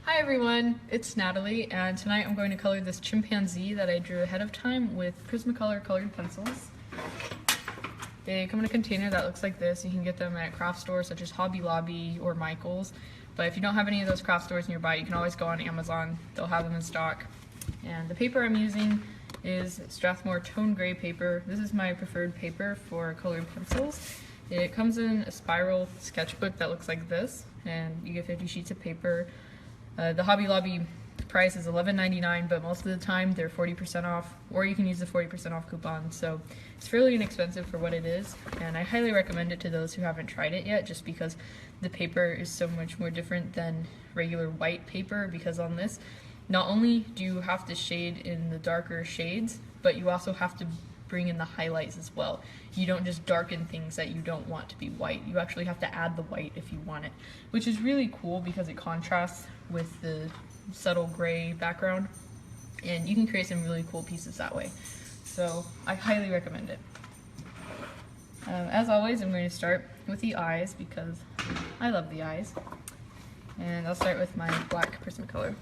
Hi everyone, it's Natalie, and tonight I'm going to color this chimpanzee that I drew ahead of time with Prismacolor colored pencils. They come in a container that looks like this. You can get them at craft stores such as Hobby Lobby or Michael's, but if you don't have any of those craft stores nearby, you can always go on Amazon. They'll have them in stock. And the paper I'm using is Strathmore Tone Gray paper. This is my preferred paper for colored pencils. It comes in a spiral sketchbook that looks like this, and you get 50 sheets of paper. The Hobby Lobby price is $11.99, but most of the time they're 40% off, or you can use the 40% off coupon. So it's fairly inexpensive for what it is, and I highly recommend it to those who haven't tried it yet, just because the paper is so much more different than regular white paper. Because on this, not only do you have to shade in the darker shades, but you also have to bring in the highlights as well. You don't just darken things that you don't want to be white. You actually have to add the white if you want it, which is really cool because it contrasts with the subtle gray background, and you can create some really cool pieces that way. So I highly recommend it. As always, I'm going to start with the eyes because I love the eyes, and I'll start with my black Prismacolor.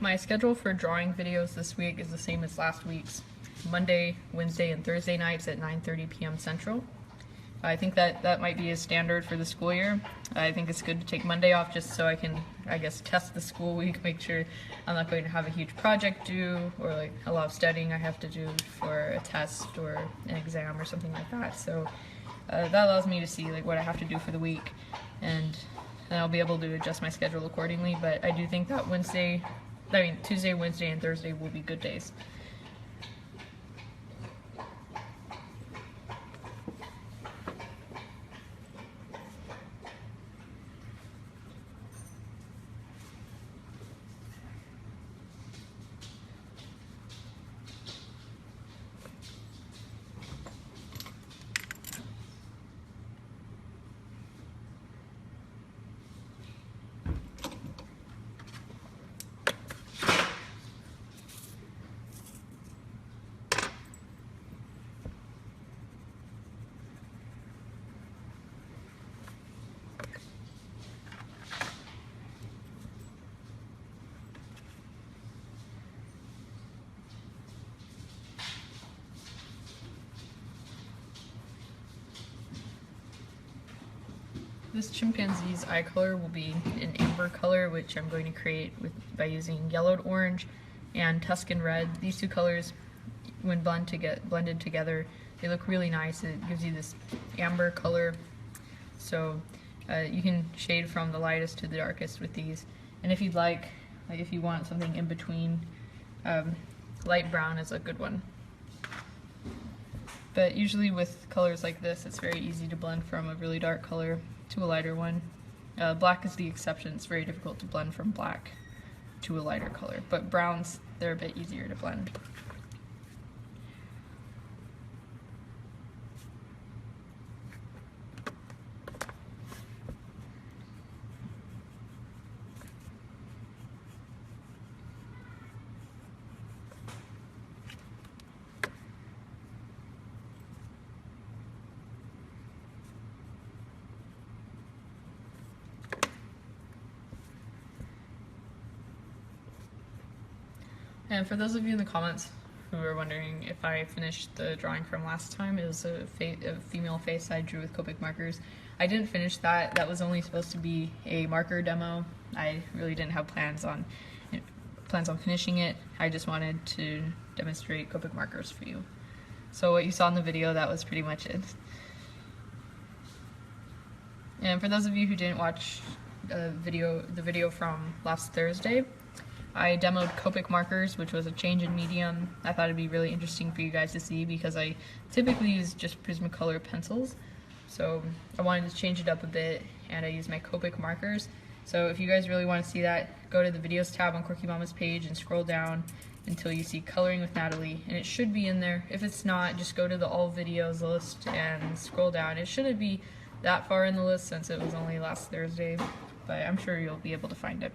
My schedule for drawing videos this week is the same as last week's. Monday, Wednesday, and Thursday nights at 9:30 p.m. Central. I think that might be a standard for the school year. I think it's good to take Monday off just so I can, I guess, test the school week, make sure I'm not going to have a huge project due or like a lot of studying I have to do for a test or an exam or something like that. So that allows me to see like what I have to do for the week, and I'll be able to adjust my schedule accordingly. But I do think that Tuesday, Wednesday, and Thursday will be good days. This chimpanzee's eye color will be an amber color, which I'm going to create by using yellowed orange and Tuscan red. These two colors, when blended together, they look really nice. It gives you this amber color. So you can shade from the lightest to the darkest with these. And if you'd like if you want something in between, light brown is a good one. But usually with colors like this, it's very easy to blend from a really dark color to a lighter one. Black is the exception. It's very difficult to blend from black to a lighter color, but browns, they're a bit easier to blend. And for those of you in the comments who are wondering if I finished the drawing from last time, it was a female face I drew with Copic markers. I didn't finish that. That was only supposed to be a marker demo. I really didn't have plans on finishing it. I just wanted to demonstrate Copic markers for you. So what you saw in the video, that was pretty much it. And for those of you who didn't watch the video from last Thursday, I demoed Copic markers, which was a change in medium. I thought it'd be really interesting for you guys to see because I typically use just Prismacolor pencils. so I wanted to change it up a bit, and I used my Copic markers. So if you guys really want to see that, go to the videos tab on Quirky Mama's page and scroll down until you see Coloring with Natalie, and it should be in there. If it's not, just go to the all videos list and scroll down. It shouldn't be that far in the list since it was only last Thursday, but I'm sure you'll be able to find it.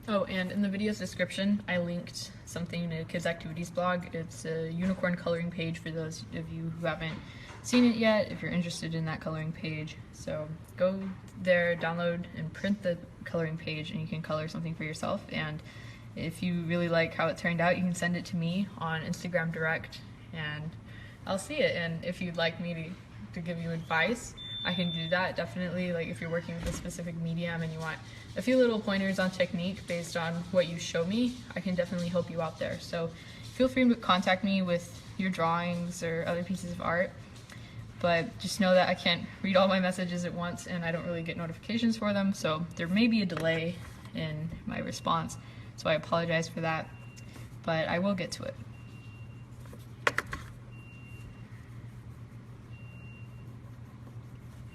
Oh, and in the video's description, I linked something to Kids Activities blog. It's a unicorn coloring page for those of you who haven't seen it yet, if you're interested in that coloring page. So go there, download and print the coloring page, and you can color something for yourself. And if you really like how it turned out, you can send it to me on Instagram direct, and I'll see it. And if you'd like me to give you advice, I can do that, definitely. Like if you're working with a specific medium and you want a few little pointers on technique based on what you show me, I can definitely help you out there. So feel free to contact me with your drawings or other pieces of art, but just know that I can't read all my messages at once and I don't really get notifications for them, so there may be a delay in my response, so I apologize for that, but I will get to it.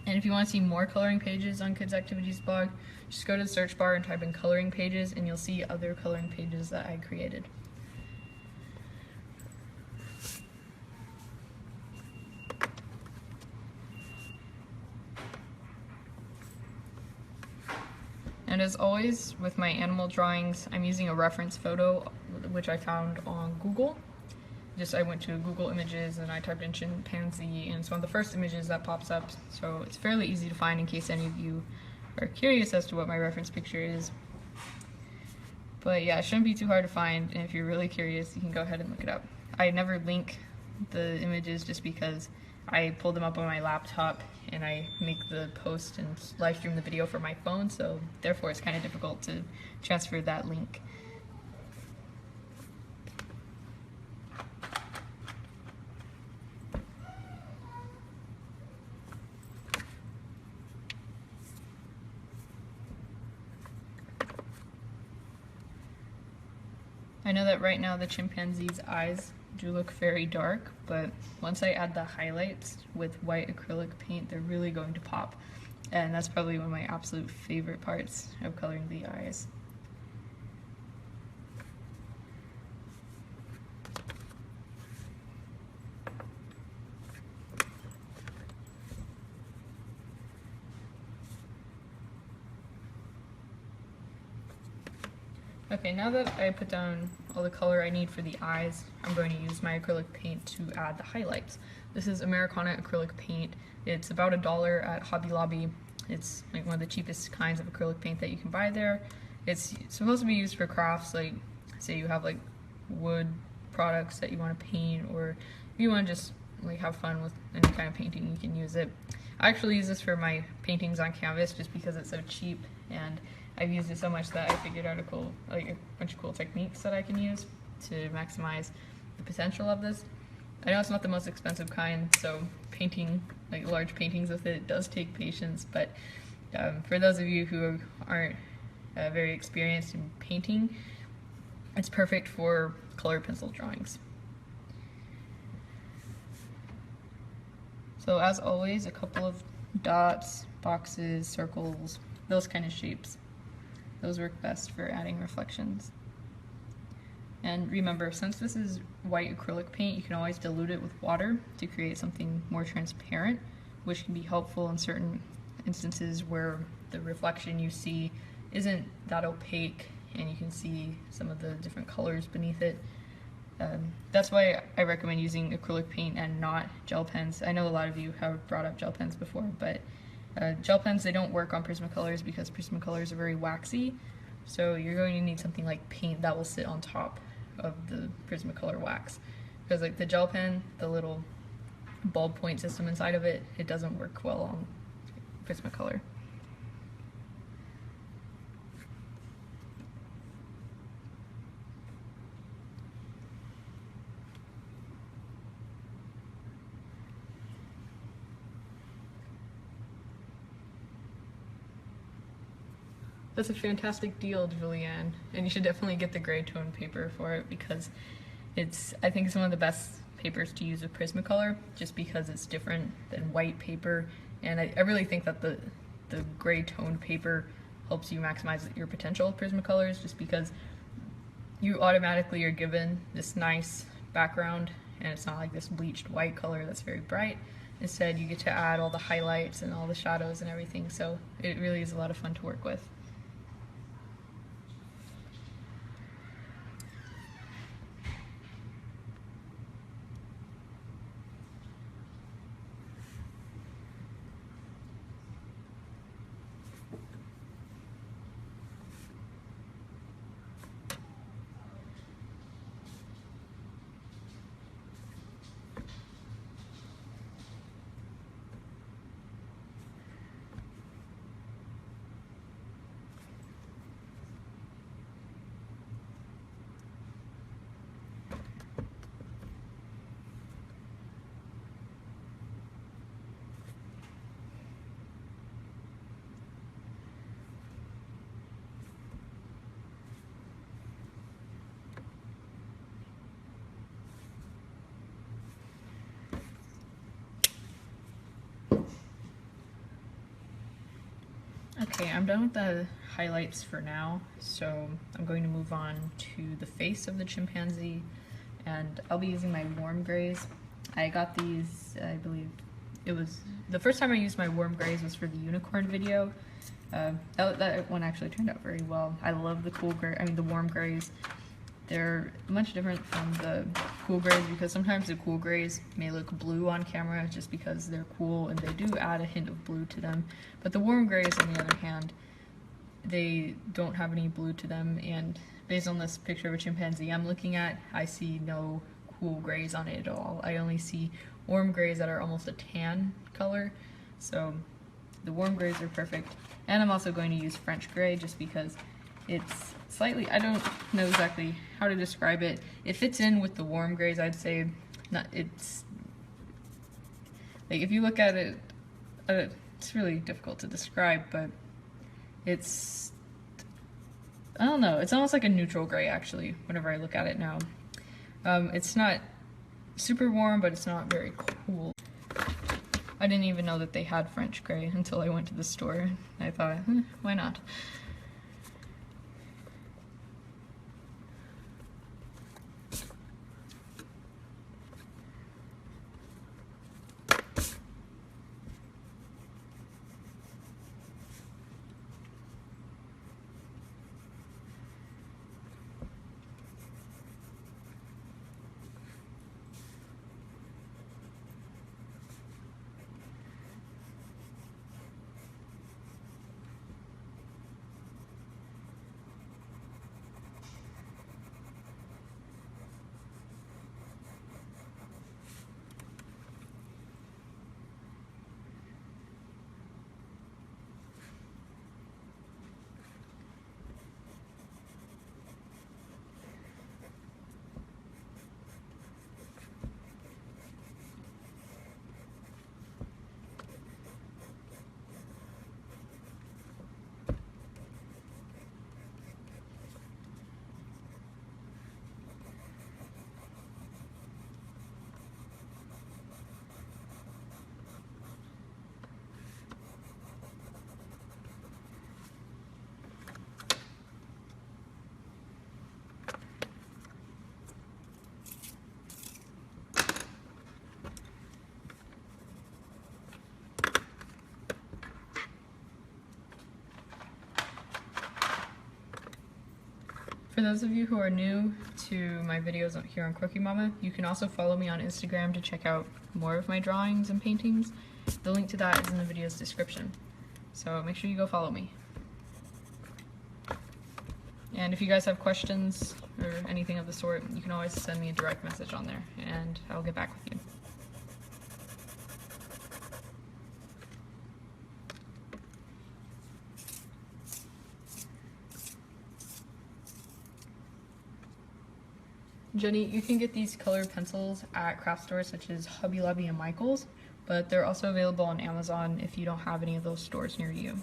And if you want to see more coloring pages on Kids Activities blog, just go to the search bar and type in coloring pages, and you'll see other coloring pages that I created. And as always, with my animal drawings, I'm using a reference photo, which I found on Google. I went to Google Images and I typed in chimpanzee, and it's one of the first images that pops up, so it's fairly easy to find in case any of you are curious as to what my reference picture is. But yeah, it shouldn't be too hard to find, and if you're really curious, you can go ahead and look it up. I never link the images just because I pulled them up on my laptop and I make the post and live stream the video from my phone, so therefore it's kind of difficult to transfer that link. I know that right now the chimpanzee's eyes do look very dark, but once I add the highlights with white acrylic paint, they're really going to pop. And that's probably one of my absolute favorite parts of coloring the eyes. Okay, now that I put down all the color I need for the eyes, I'm going to use my acrylic paint to add the highlights. This is Americana acrylic paint. It's about $1 at Hobby Lobby. It's like one of the cheapest kinds of acrylic paint that you can buy there. It's supposed to be used for crafts, like say you have like wood products that you want to paint, or if you want to just like have fun with any kind of painting, you can use it. I actually use this for my paintings on canvas just because it's so cheap, and I've used it so much that I figured out a bunch of cool techniques that I can use to maximize the potential of this. I know it's not the most expensive kind, so painting like large paintings with it. It does take patience, but for those of you who aren't very experienced in painting, it's perfect for colored pencil drawings. So as always, a couple of dots, boxes, circles, those kind of shapes. Those work best for adding reflections. And remember, since this is white acrylic paint, you can always dilute it with water to create something more transparent, which can be helpful in certain instances where the reflection you see isn't that opaque and you can see some of the different colors beneath it. That's why I recommend using acrylic paint and not gel pens. I know a lot of you have brought up gel pens before, but gel pens, they don't work on Prismacolors because Prismacolors are very waxy. So you're going to need something like paint that will sit on top of the Prismacolor wax. Because like the gel pen, the little bulb point system inside of it, it doesn't work well on Prismacolor. That's a fantastic deal, Julianne, and you should definitely get the gray tone paper for it because I think it's one of the best papers to use with Prismacolor just because it's different than white paper, and I really think that the gray toned paper helps you maximize your potential with Prismacolors just because you automatically are given this nice background and it's not like this bleached white color that's very bright. Instead, you get to add all the highlights and all the shadows and everything, so it really is a lot of fun to work with. Okay, I'm done with the highlights for now, so I'm going to move on to the face of the chimpanzee, and I'll be using my warm grays. I got these, I believe, it was, the first time I used my warm grays was for the unicorn video. That one actually turned out very well. I love the the warm grays. They're much different from the cool grays because sometimes the cool grays may look blue on camera just because they're cool and they do add a hint of blue to them. But the warm grays, on the other hand, they don't have any blue to them, and based on this picture of a chimpanzee I'm looking at, I see no cool grays on it at all. I only see warm grays that are almost a tan color, so the warm grays are perfect. And I'm also going to use French gray just because it's slightly, I don't know exactly how to describe it. It fits in with the warm grays, I'd say. It's like if you look at it, it's really difficult to describe, but it's, I don't know, it's almost like a neutral gray actually whenever I look at it now. It's not super warm, but it's not very cool. I didn't even know that they had French gray until I went to the store. I thought, why not? For those of you who are new to my videos here on Quirky Mama, you can also follow me on Instagram to check out more of my drawings and paintings. The link to that is in the video's description. So make sure you go follow me. And if you guys have questions or anything of the sort, you can always send me a direct message on there and I'll get back with you. Jenny, you can get these colored pencils at craft stores such as Hobby Lobby and Michael's, but they're also available on Amazon if you don't have any of those stores near you.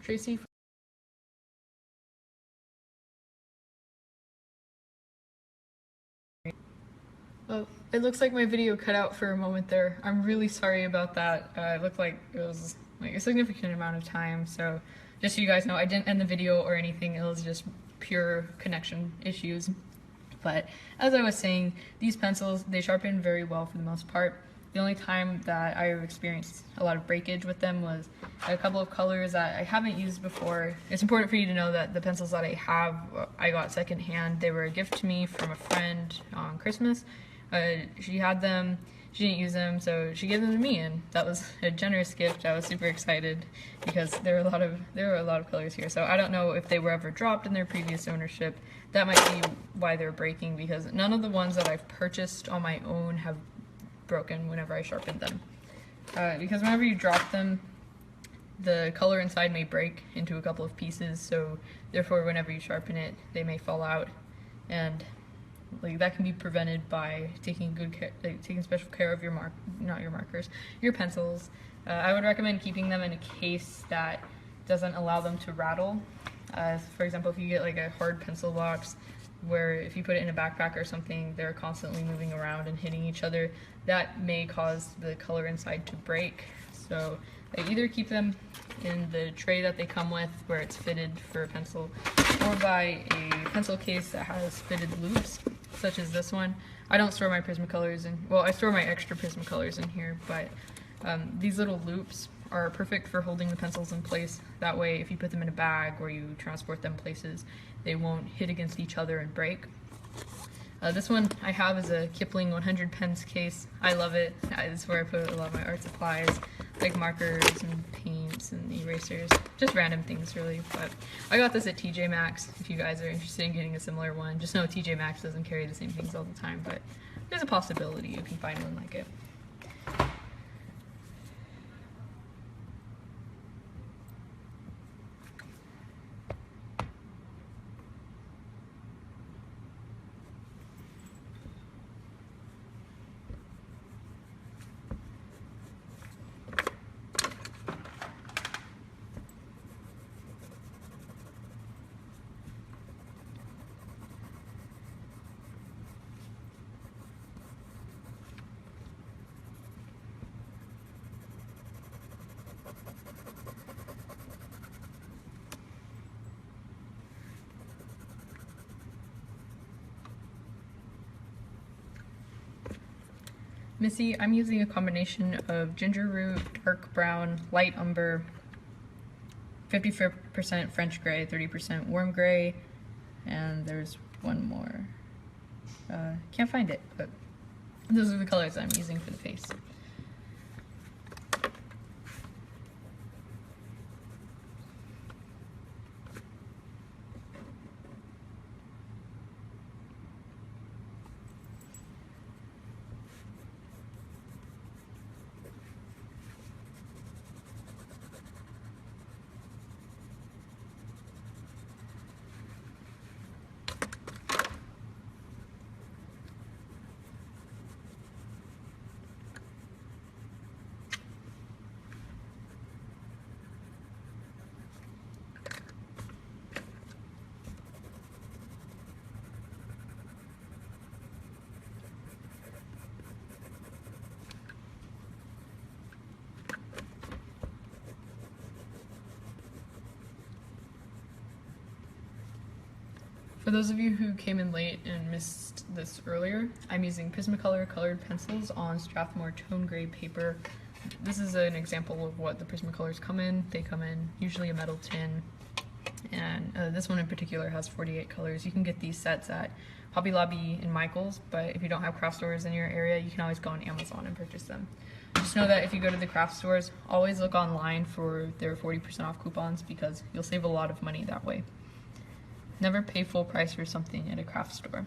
Tracy? Oh, it looks like my video cut out for a moment there. I'm really sorry about that. It looked like it was like a significant amount of time, so just so you guys know, I didn't end the video or anything. It was just pure connection issues. But as I was saying, these pencils, they sharpen very well for the most part. The only time that I've experienced a lot of breakage with them was a couple of colors that I haven't used before. It's important for you to know that the pencils that I have, I got secondhand. They were a gift to me from a friend on Christmas. She had them, she didn't use them, so she gave them to me, and that was a generous gift. I was super excited because there were a lot of colors here. So I don't know if they were ever dropped in their previous ownership. That might be why they're breaking, because none of the ones that I've purchased on my own have broken whenever I sharpened them. Because whenever you drop them, the color inside may break into a couple of pieces, so therefore whenever you sharpen it, they may fall out, and like that can be prevented by taking good care, taking special care of your your pencils. I would recommend keeping them in a case that doesn't allow them to rattle. For example, if you get like a hard pencil box where if you put it in a backpack or something, they're constantly moving around and hitting each other, that may cause the color inside to break. So I either keep them in the tray that they come with where it's fitted for a pencil, or buy a pencil case that has fitted loops, such as this one. I don't store my Prismacolors in, well, I store my extra Prismacolors in here, but these little loops are perfect for holding the pencils in place. That way, if you put them in a bag or you transport them places, they won't hit against each other and break. This one I have is a Kipling 100 pens case. I love it. It's where I put a lot of my art supplies, like markers and paints and erasers, just random things really. But I got this at TJ Maxx. If you guys are interested in getting a similar one, just know TJ Maxx doesn't carry the same things all the time, but there's a possibility you can find one like it. Missy, I'm using a combination of ginger root, dark brown, light umber, 50% French gray, 30% warm gray, and there's one more. Can't find it, but those are the colors I'm using for the face. For those of you who came in late and missed this earlier, I'm using Prismacolor colored pencils on Strathmore tone gray paper. This is an example of what the Prismacolors come in. They come in usually a metal tin, and this one in particular has 48 colors. You can get these sets at Hobby Lobby and Michael's, but if you don't have craft stores in your area, you can always go on Amazon and purchase them. Just know that if you go to the craft stores, always look online for their 40% off coupons because you'll save a lot of money that way. Never pay full price for something at a craft store.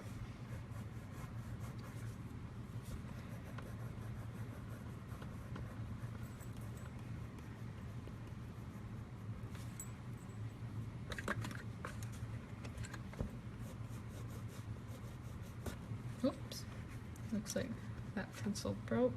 Oops, looks like that pencil broke.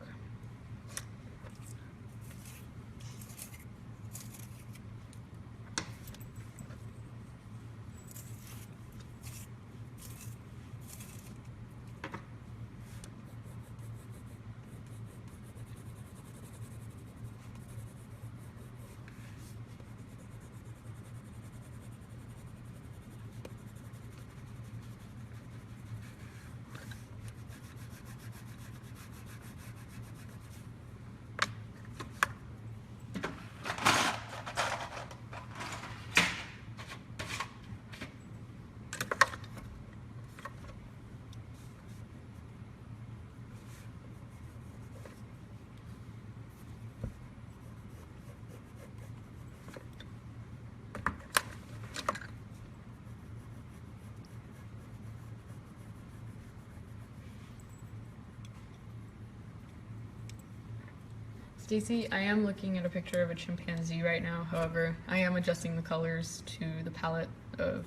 Stacy, I am looking at a picture of a chimpanzee right now. However, I am adjusting the colors to the palette of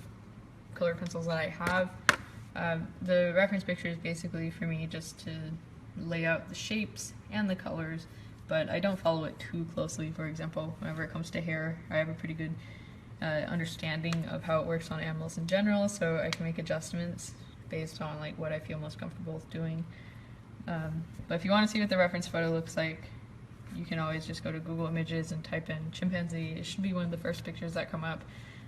color pencils that I have. The reference picture is basically for me just to lay out the shapes and the colors, but I don't follow it too closely. For example, whenever it comes to hair, I have a pretty good understanding of how it works on animals in general, so I can make adjustments based on like what I feel most comfortable doing. But if you want to see what the reference photo looks like, you can always just go to Google Images and type in chimpanzee. It should be one of the first pictures that come up.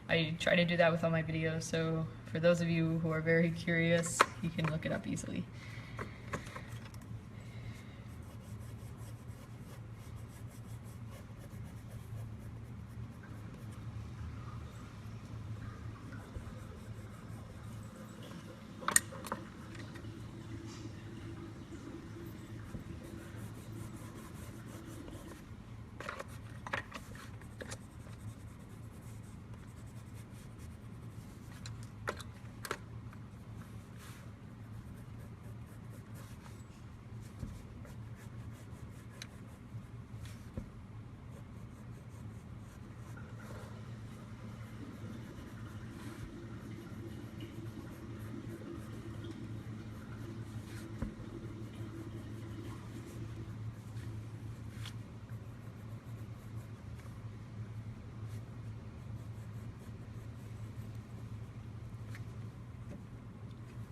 I try to do that with all my videos, so for those of you who are very curious, you can look it up easily.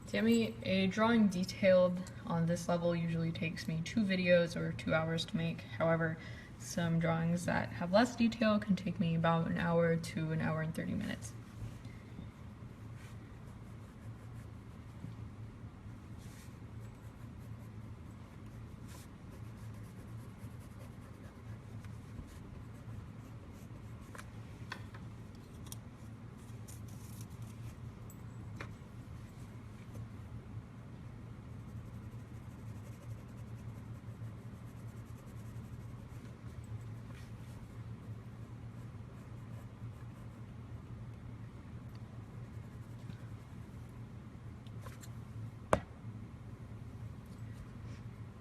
Tammy, a drawing detailed on this level usually takes me 2 videos or 2 hours to make. However, some drawings that have less detail can take me about an hour to an hour and 30 minutes.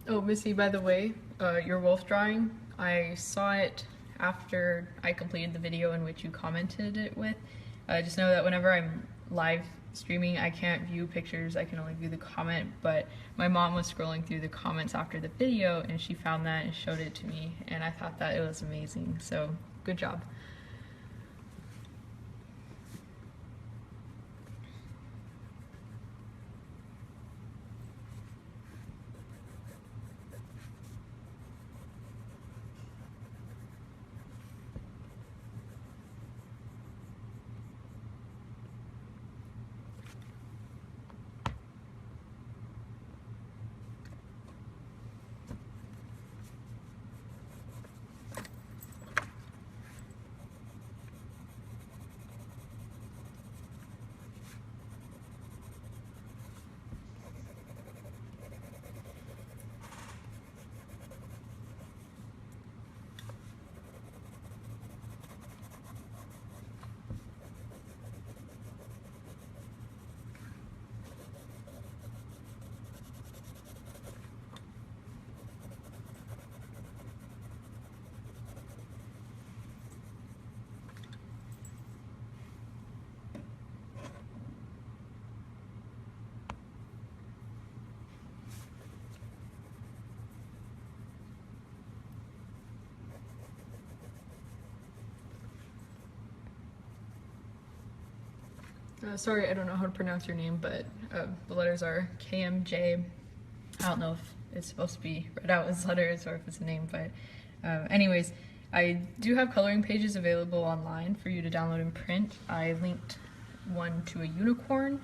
Oh, Missy, by the way, your wolf drawing, I saw it after I completed the video in which you commented it with. Just know that whenever I'm live streaming, I can't view pictures, I can only view the comment, but my mom was scrolling through the comments after the video and she found that and showed it to me, and I thought that it was amazing, so good job. Sorry, I don't know how to pronounce your name, but the letters are KMJ. I don't know if it's supposed to be read out as letters or if it's a name, but anyways, I do have coloring pages available online for you to download and print. I linked one to a unicorn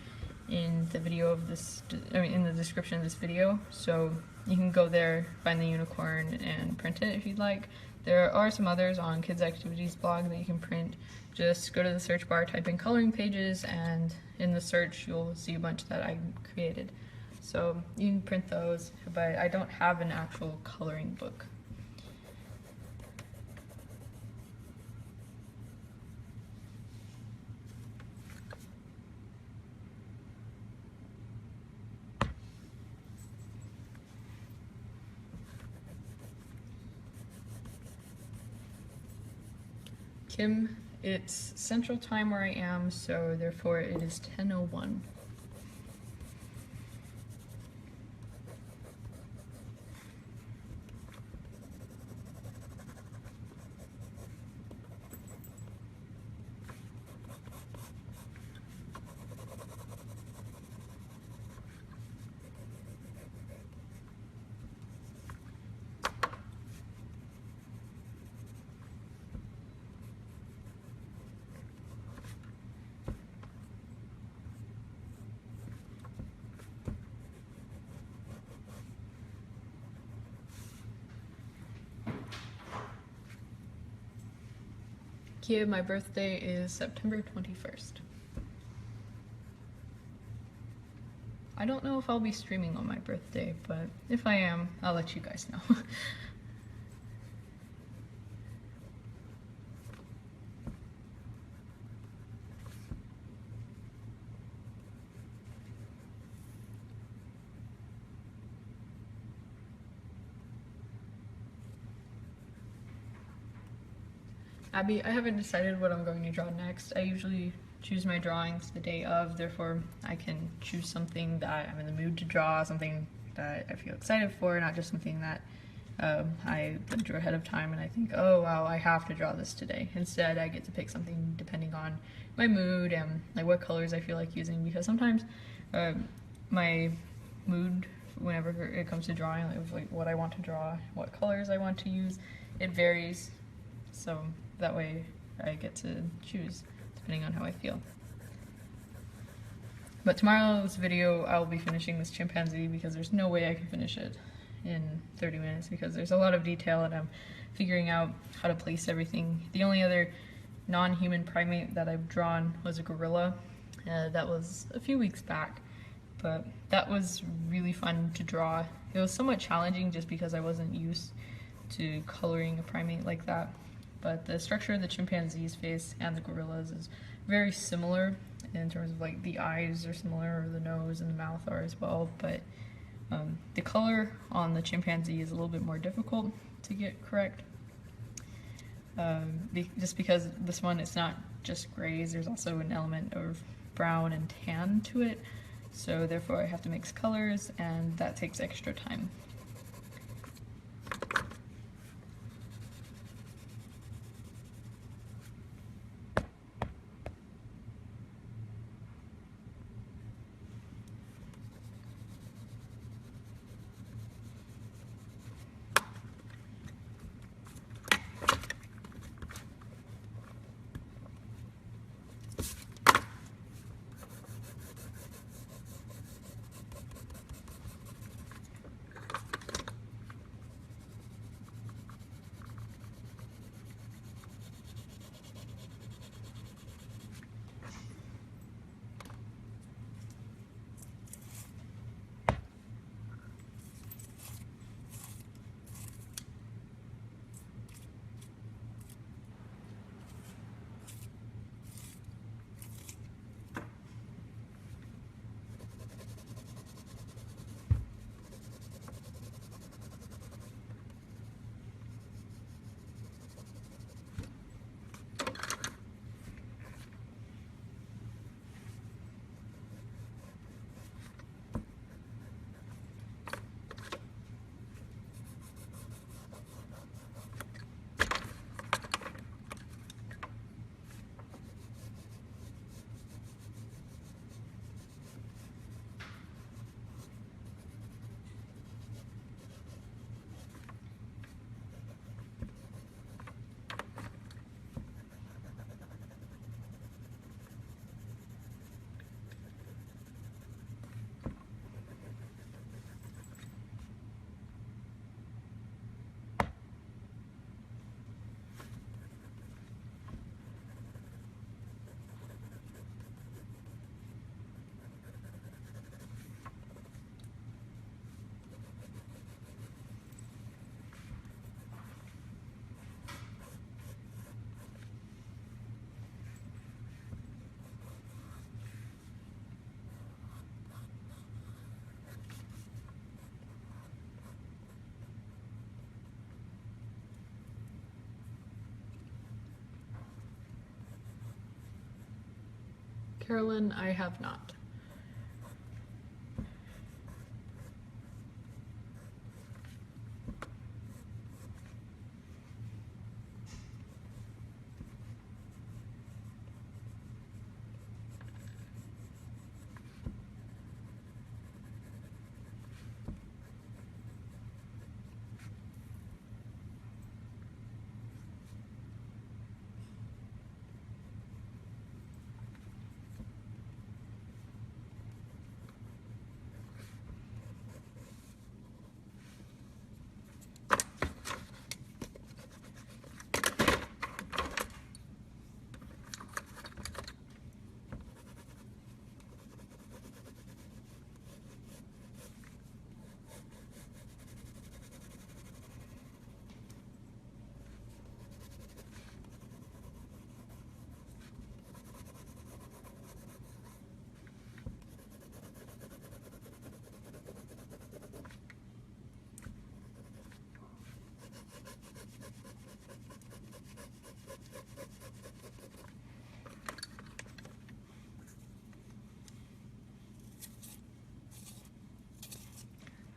in the video of this, in the description of this video, so you can go there, find the unicorn, and print it if you'd like. There are some others on Kids Activities blog that you can print. Just go to the search bar, type in coloring pages, and in the search you'll see a bunch that I created. So you can print those, but I don't have an actual coloring book. Kim, it's Central Time where I am, so therefore it is 10:01. Kia, my birthday is September 21st. I don't know if I'll be streaming on my birthday, but if I am, I'll let you guys know. Abby, I haven't decided what I'm going to draw next. I usually choose my drawings the day of, therefore I can choose something that I'm in the mood to draw, something that I feel excited for, not just something that I drew ahead of time and I think, oh wow, I have to draw this today. Instead, I get to pick something depending on my mood and like what colors I feel like using, because sometimes my mood, whenever it comes to drawing, like what I want to draw, what colors I want to use, it varies. So that way I get to choose depending on how I feel. But tomorrow's video I'll be finishing this chimpanzee because there's no way I can finish it in 30 minutes because there's a lot of detail and I'm figuring out how to place everything. The only other non-human primate that I've drawn was a gorilla. That was a few weeks back, but that was really fun to draw. It was somewhat challenging just because I wasn't used to coloring a primate like that. But the structure of the chimpanzee's face and the gorilla's is very similar in terms of like the eyes are similar, or the nose and the mouth are as well, but The color on the chimpanzee is a little bit more difficult to get correct, just because this one, it's not just grays, there's also an element of brown and tan to it, so therefore I have to mix colors, and that takes extra time. Carolyn, I have not.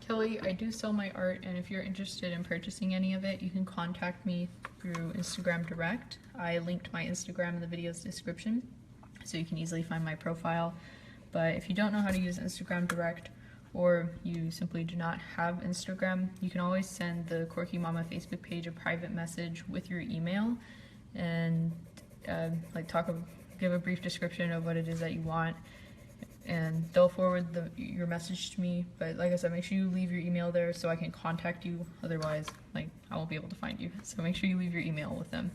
Kelly, I do sell my art, and if you're interested in purchasing any of it, you can contact me through Instagram Direct. I linked my Instagram in the video's description, so you can easily find my profile. But if you don't know how to use Instagram Direct, or you simply do not have Instagram, you can always send the Quirky Mama Facebook page a private message with your email, and give a brief description of what it is that you want, and they'll forward your message to me. But like I said, make sure you leave your email there so I can contact you, otherwise I won't be able to find you. So make sure you leave your email with them.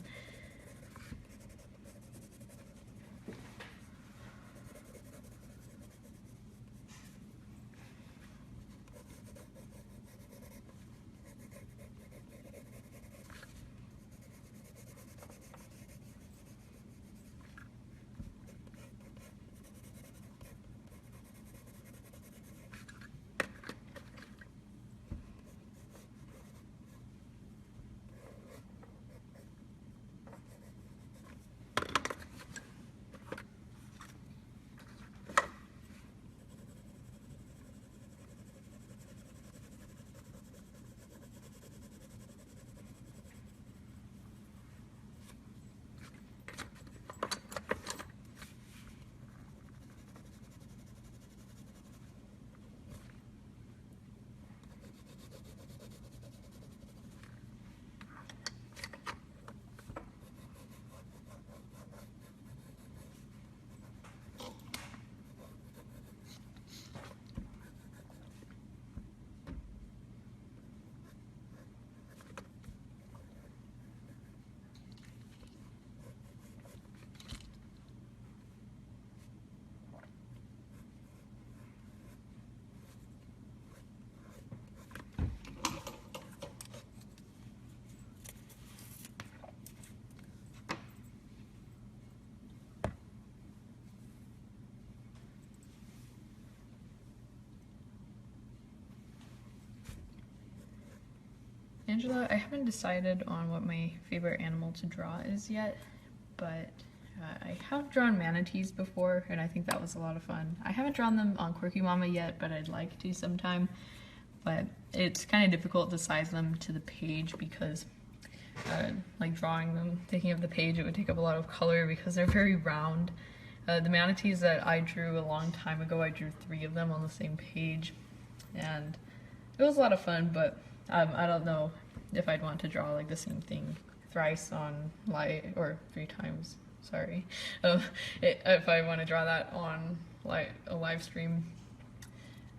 Angela, I haven't decided on what my favorite animal to draw is yet, but I have drawn manatees before, and I think that was a lot of fun. I haven't drawn them on Quirky Mama yet, but I'd like to sometime. But it's kind of difficult to size them to the page because like drawing them, thinking of the page, it would take up a lot of color because they're very round. The manatees that I drew a long time ago, I drew 3 of them on the same page, and it was a lot of fun, but I don't know if I'd want to draw like the same thing thrice on or 3 times, sorry, if I want to draw that on a live stream.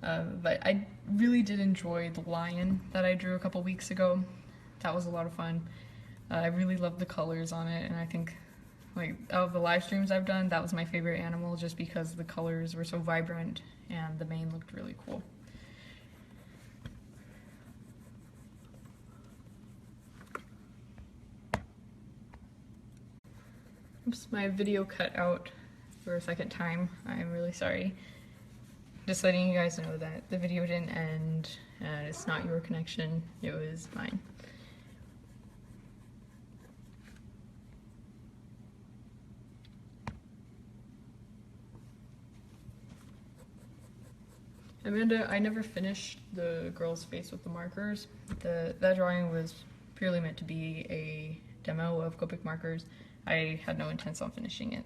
But I really did enjoy the lion that I drew a couple weeks ago. That was a lot of fun. I really loved the colors on it, and I think like out of the live streams I've done, that was my favorite animal just because the colors were so vibrant and the mane looked really cool. Oops, my video cut out for a second time. I'm really sorry. Just letting you guys know that the video didn't end, and it's not your connection, it was mine. Amanda, I never finished the girl's face with the markers. That drawing was purely meant to be a demo of Copic markers. I had no intents on finishing it.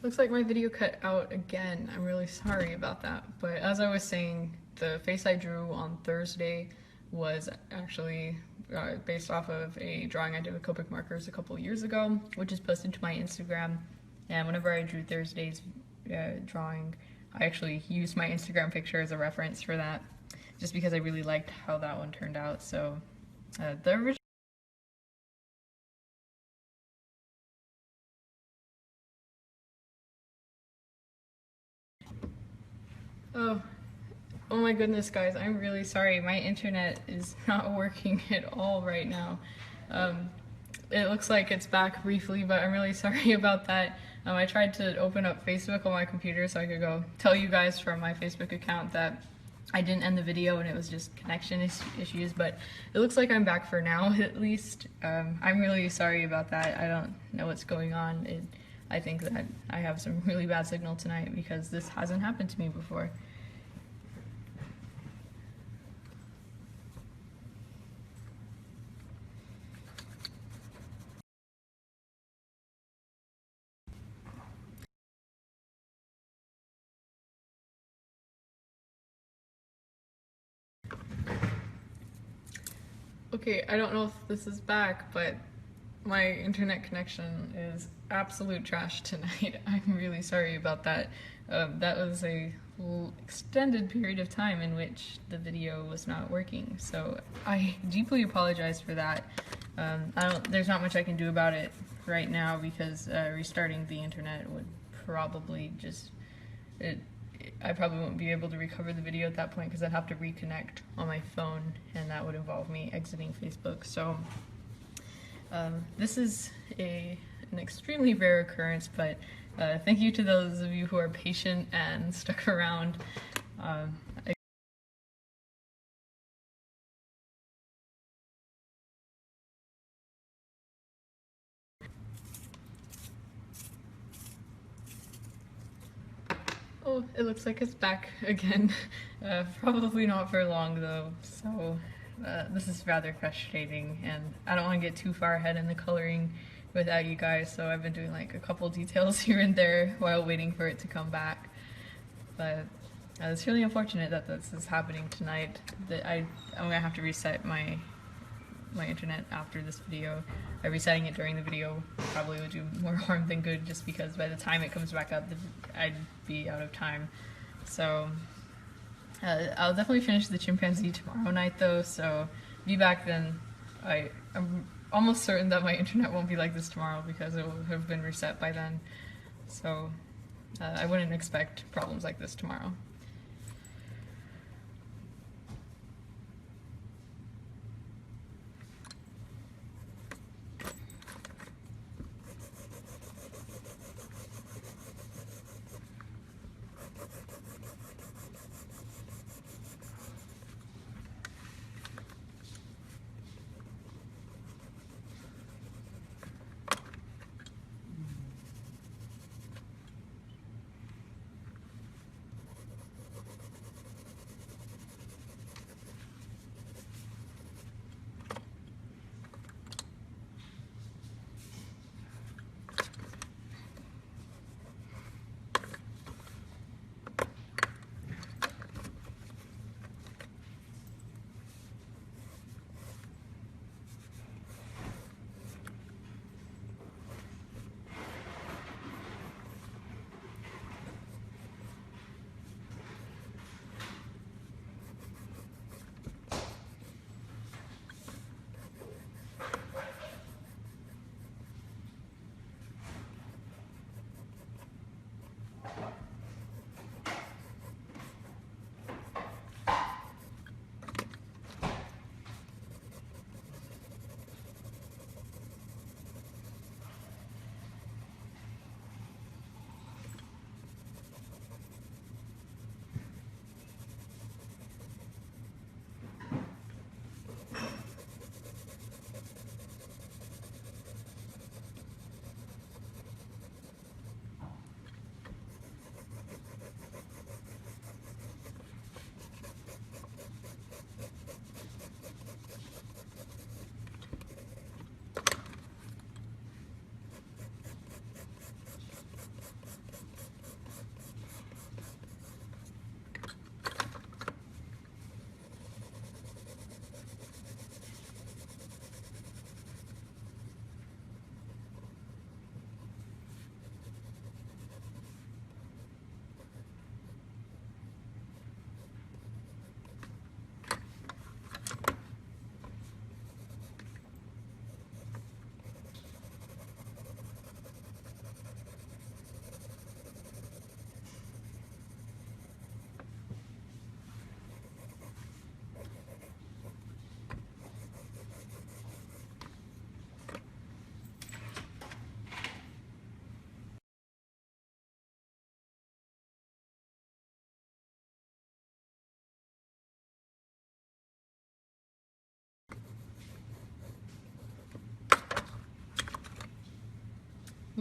Looks like my video cut out again. I'm really sorry about that. But as I was saying, the face I drew on Thursday was actually based off of a drawing I did with Copic markers a couple years ago, which is posted to my Instagram. And whenever I drew Thursday's drawing, I actually used my Instagram picture as a reference for that, just because I really liked how that one turned out. So the original Oh my goodness, guys, I'm really sorry. My internet is not working at all right now. It looks like it's back briefly, but I'm really sorry about that. I tried to open up Facebook on my computer so I could go tell you guys from my Facebook account that I didn't end the video and it was just connection issues, but it looks like I'm back for now at least. I'm really sorry about that. I don't know what's going on. I think that I have some really bad signal tonight because this hasn't happened to me before. Okay, I don't know if this is back, but my internet connection is absolute trash tonight. I'm really sorry about that. That was a extended period of time in which the video was not working, so I deeply apologize for that. There's not much I can do about it right now because restarting the internet would probably just... I probably won't be able to recover the video at that point because I'd have to reconnect on my phone, and that would involve me exiting Facebook. So this is an extremely rare occurrence, but thank you to those of you who are patient and stuck around. Oh, it looks like it's back again. Probably not for long though, so this is rather frustrating, and I don't want to get too far ahead in the coloring without you guys, so I've been doing like a couple details here and there while waiting for it to come back. But it's really unfortunate that this is happening tonight. I'm gonna have to reset my internet after this video. Resetting it during the video probably would do more harm than good, just because by the time it comes back up, I'd be out of time. So I'll definitely finish the chimpanzee tomorrow night though, so be back then. I'm almost certain that my internet won't be like this tomorrow because it will have been reset by then. So I wouldn't expect problems like this tomorrow.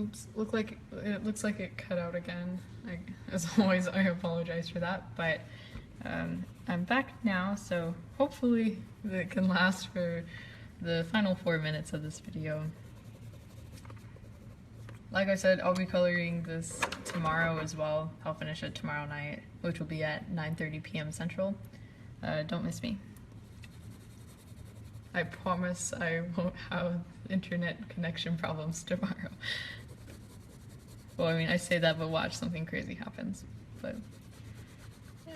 Oops, it looks like it cut out again. As always, I apologize for that, but I'm back now, so hopefully it can last for the final 4 minutes of this video. Like I said, I'll be coloring this tomorrow as well. I'll finish it tomorrow night, which will be at 9:30 p.m. Central. Don't miss me. I promise I won't have internet connection problems tomorrow. Well, I mean, I say that, but watch, something crazy happens. But, yeah.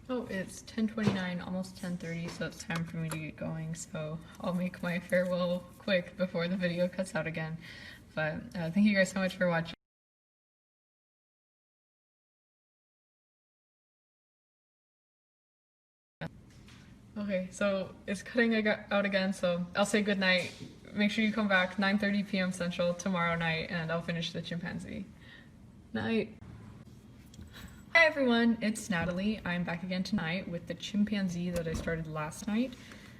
Oh, it's 10:29, almost 10:30, so it's time for me to get going, so I'll make my farewell quick before the video cuts out again. But thank you guys so much for watching. Okay, so it's cutting out again, so I'll say good night. Make sure you come back 9:30 p.m. Central tomorrow night, and I'll finish the chimpanzee. Night. Hi everyone, it's Natalie. I'm back again tonight with the chimpanzee that I started last night.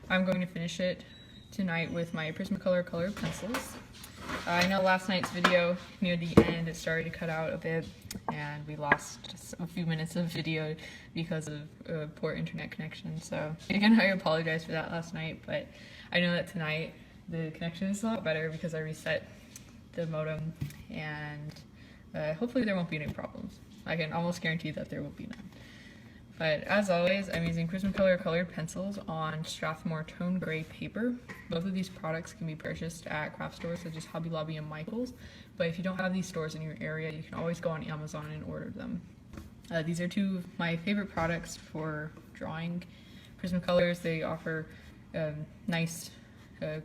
I'm going to finish it tonight with my Prismacolor colored pencils. I know last night's video, near the end, it started to cut out a bit and we lost a few minutes of video because of poor internet connection. So again, I apologize for that last night, but I know that tonight the connection is a lot better because I reset the modem and hopefully there won't be any problems. I can almost guarantee that there will be none. But as always, I'm using Prismacolor colored pencils on Strathmore Tone Gray paper. Both of these products can be purchased at craft stores such as Hobby Lobby and Michael's. But if you don't have these stores in your area, you can always go on Amazon and order them. These are two of my favorite products for drawing. Prismacolors, they offer nice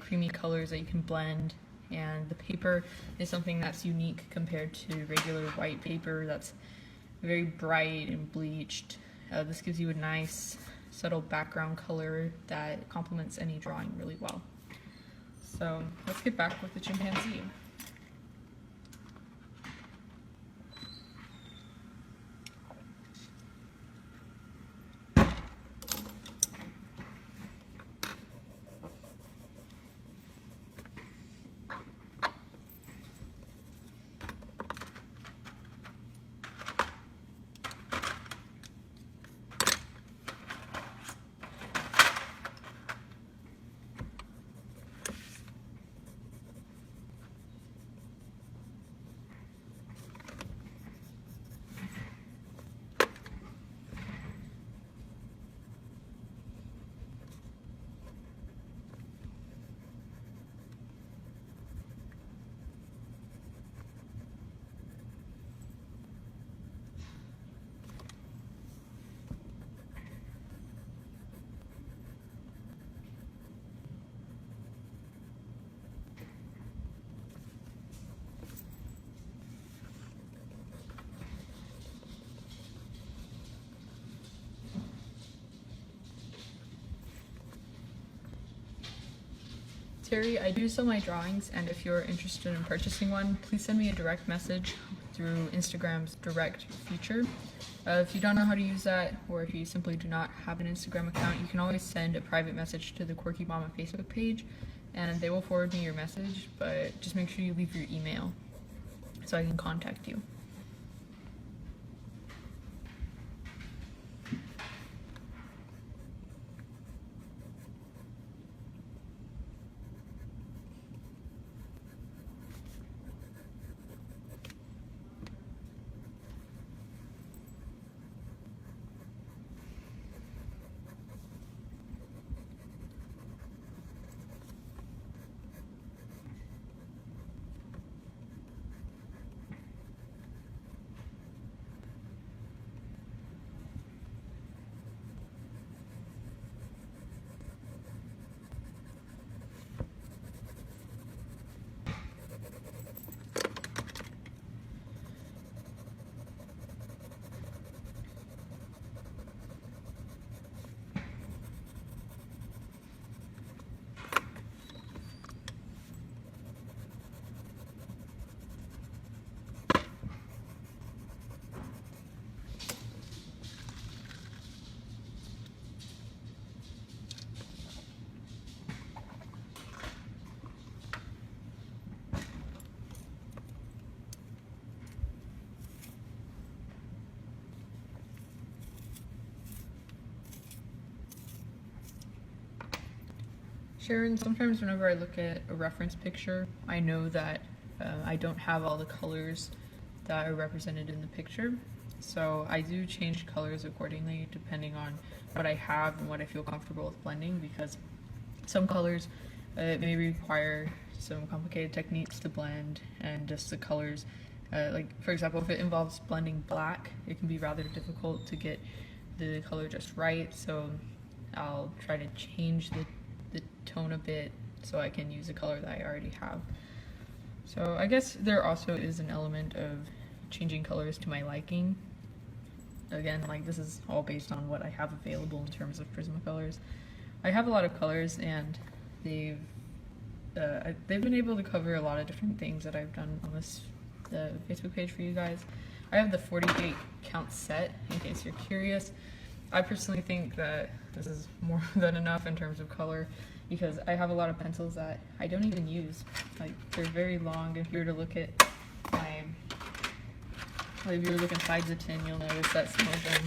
creamy colors that you can blend. And the paper is something that's unique compared to regular white paper that's very bright and bleached. This gives you a nice subtle background color that complements any drawing really well. So let's get back with the chimpanzee. Terry. I do sell my drawings, and if you're interested in purchasing one, please send me a direct message through Instagram's direct feature. If you don't know how to use that, or if you simply do not have an Instagram account, you can always send a private message to the Quirky Mama Facebook page, and they will forward me your message, but just make sure you leave your email so I can contact you. Sharon, sometimes whenever I look at a reference picture, I know that I don't have all the colors that are represented in the picture. So I do change colors accordingly depending on what I have and what I feel comfortable with blending, because some colors may require some complicated techniques to blend, and just the colors, like for example, if it involves blending black, it can be rather difficult to get the color just right. So I'll try to change the tone a bit so I can use a color that I already have. So I guess there also is an element of changing colors to my liking. Again, like this is all based on what I have available in terms of Prismacolors. I have a lot of colors, and they've been able to cover a lot of different things that I've done on this Facebook page for you guys. I have the 48 count set, in case you're curious. I personally think that this is more than enough in terms of color, because I have a lot of pencils that I don't even use. Like, they're very long. If you were to look at if you were to look inside the tin, you'll notice that some of them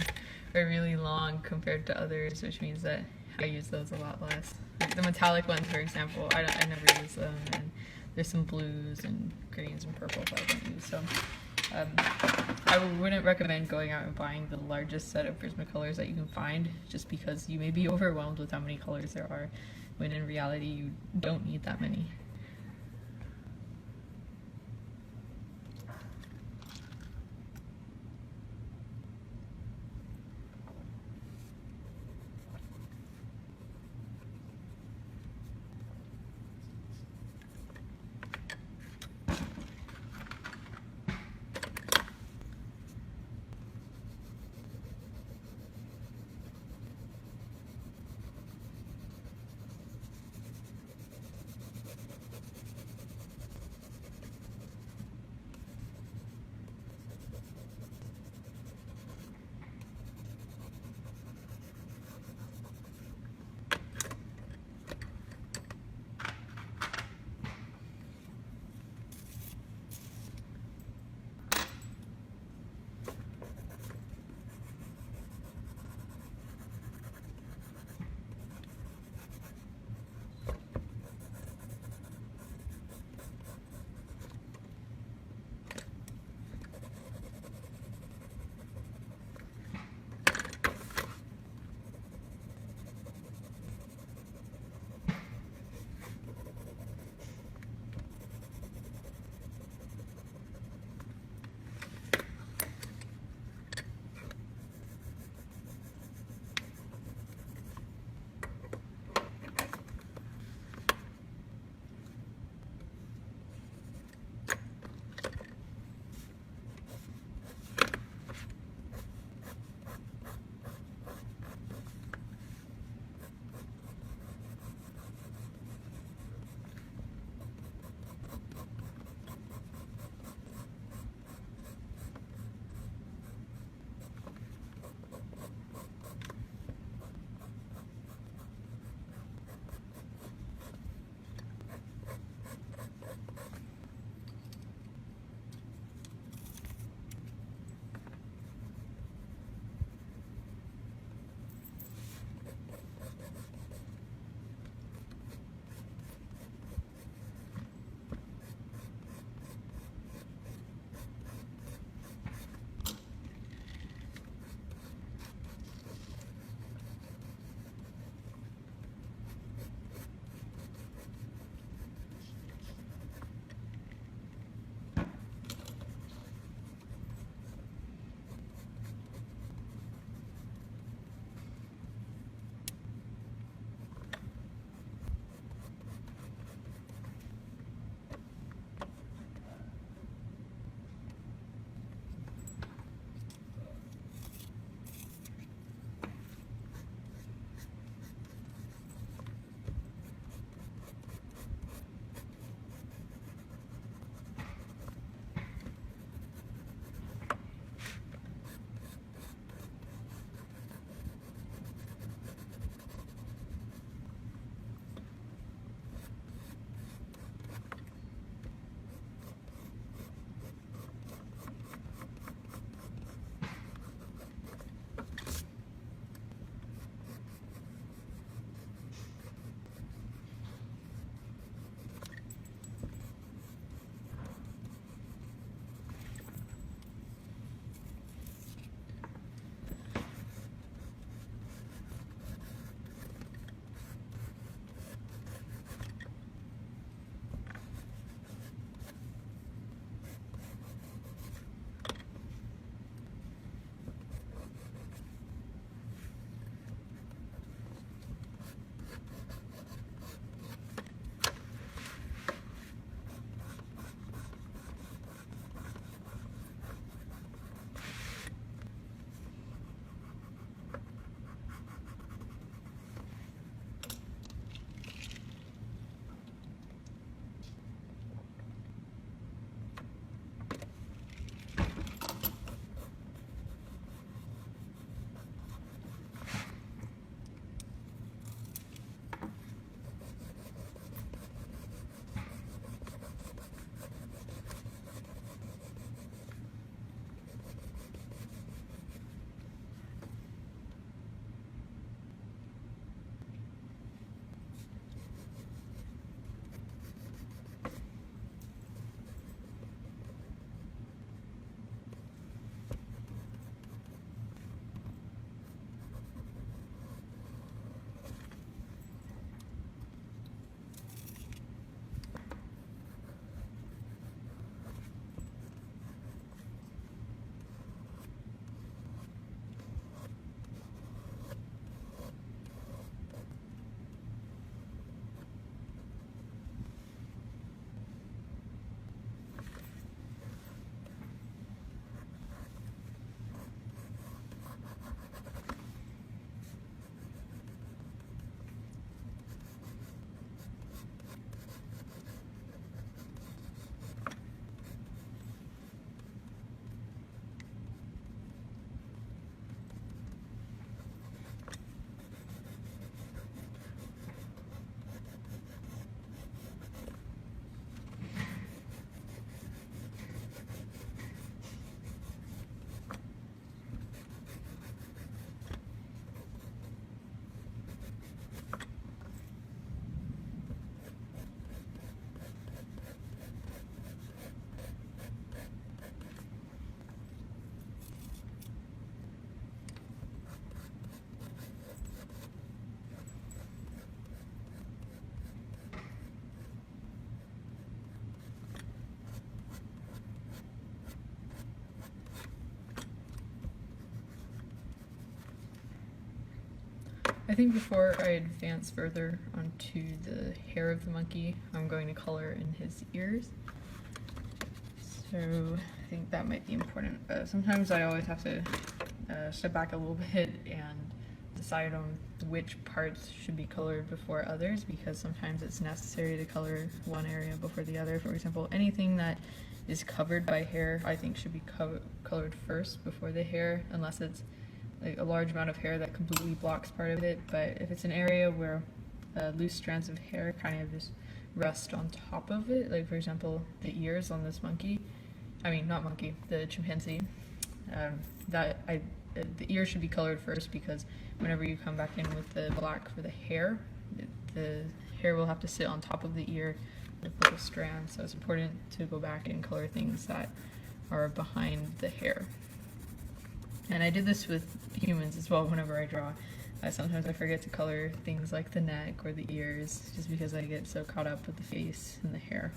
are really long compared to others, which means that I use those a lot less. Like the metallic ones, for example, I never use them, and there's some blues and greens and purples I don't use. So I wouldn't recommend going out and buying the largest set of Prismacolors that you can find, just because you may be overwhelmed with how many colors there are, when in reality you don't need that many. I think before I advance further onto the hair of the monkey, I'm going to color in his ears. So I think that might be important. Sometimes I always have to step back a little bit and decide on which parts should be colored before others, because sometimes it's necessary to color one area before the other. For example, anything that is covered by hair I think should be colored first before the hair, unless it's like a large amount of hair that completely blocks part of it. But if it's an area where loose strands of hair kind of just rest on top of it, like for example the ears on this monkey, the chimpanzee, the ears should be colored first, because whenever you come back in with the black for the hair will have to sit on top of the ear with little strands, so it's important to go back and color things that are behind the hair. And I did this with humans as well. Whenever I draw, sometimes I forget to color things like the neck or the ears, just because I get so caught up with the face and the hair.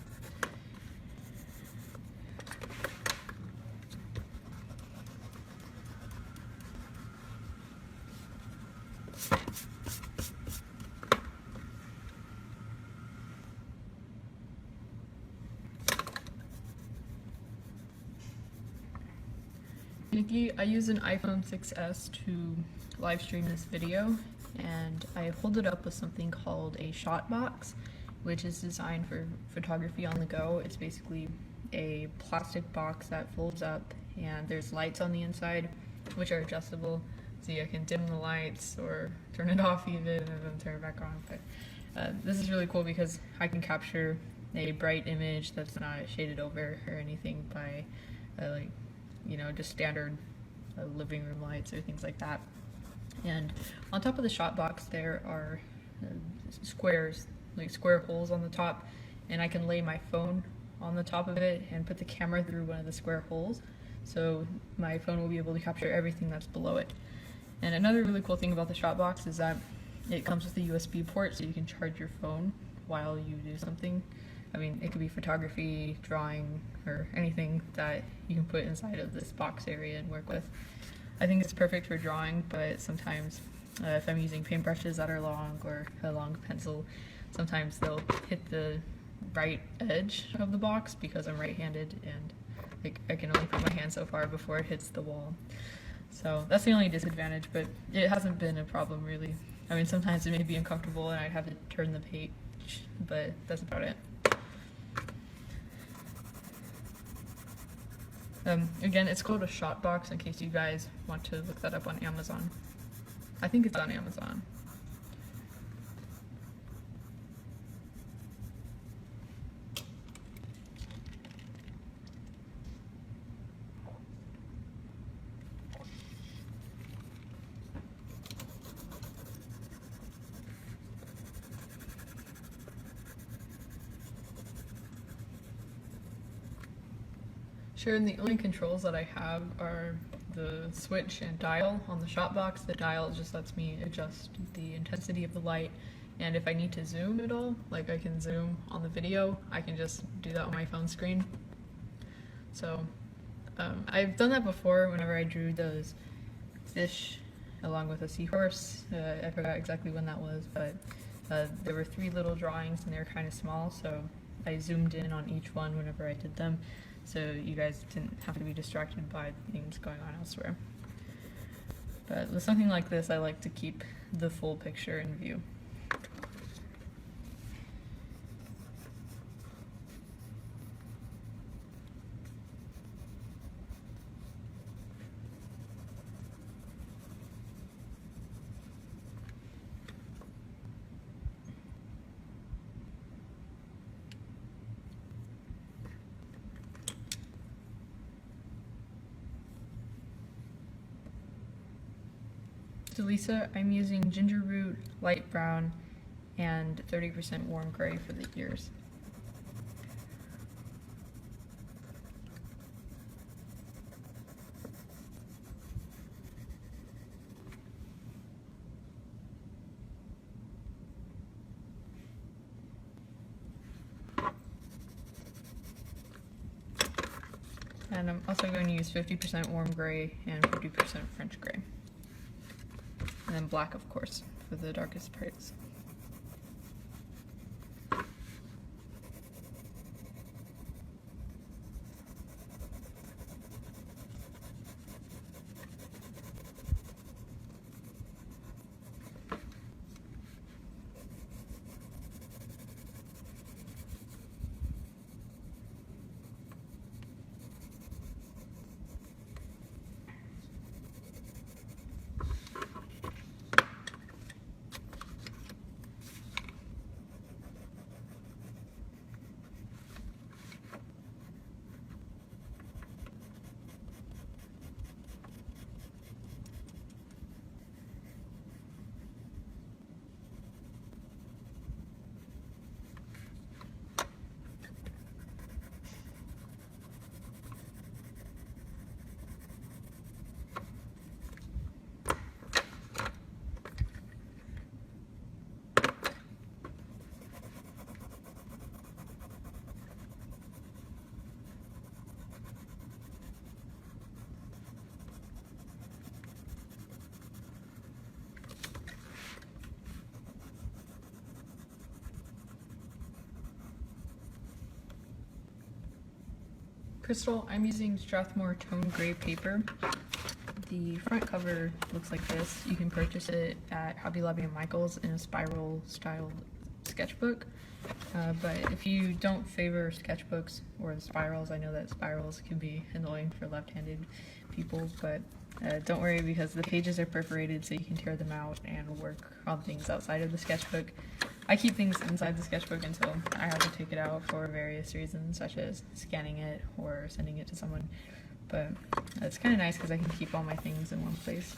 I use an iPhone 6s to live stream this video, and I hold it up with something called a shot box, which is designed for photography on the go. It's basically a plastic box that folds up, and there's lights on the inside which are adjustable, so I can dim the lights or turn it off even and then turn it back on. But this is really cool because I can capture a bright image that's not shaded over or anything by just standard living room lights or things like that. And on top of the shot box there are squares, like square holes on the top, and I can lay my phone on the top of it and put the camera through one of the square holes, so my phone will be able to capture everything that's below it. And another really cool thing about the shot box is that it comes with a USB port, so you can charge your phone while you do something. It could be photography, drawing, or anything that you can put inside of this box area and work with. I think it's perfect for drawing, but sometimes if I'm using paintbrushes that are long or a long pencil, sometimes they'll hit the right edge of the box because I'm right-handed and I can only put my hand so far before it hits the wall. So that's the only disadvantage, but it hasn't been a problem really. Sometimes it may be uncomfortable and I'd have to turn the page, but that's about it. Again, it's called a shot box in case you guys want to look that up on Amazon. I think it's on Amazon. Sure, and the only controls that I have are the switch and dial on the shot box. The dial just lets me adjust the intensity of the light, and if I need to zoom at all, like I can zoom on the video, I can just do that on my phone screen. So I've done that before whenever I drew those fish along with a seahorse. I forgot exactly when that was, but there were 3 little drawings and they were kind of small, so I zoomed in on each one whenever I did them, so you guys didn't have to be distracted by things going on elsewhere. But with something like this, I like to keep the full picture in view. To Lisa, I'm using ginger root, light brown, and 30% warm gray for the ears. And I'm also going to use 50% warm gray and 50% French gray. And then black, of course, for the darkest parts. Crystal, I'm using Strathmore Tone Gray paper. The front cover looks like this. You can purchase it at Hobby Lobby and Michael's in a spiral styled sketchbook. But if you don't favor sketchbooks or spirals, I know that spirals can be annoying for left-handed people, but don't worry because the pages are perforated so you can tear them out and work on things outside of the sketchbook. I keep things inside the sketchbook until I have to take it out for various reasons, such as scanning it or sending it to someone. But it's kind of nice because I can keep all my things in one place.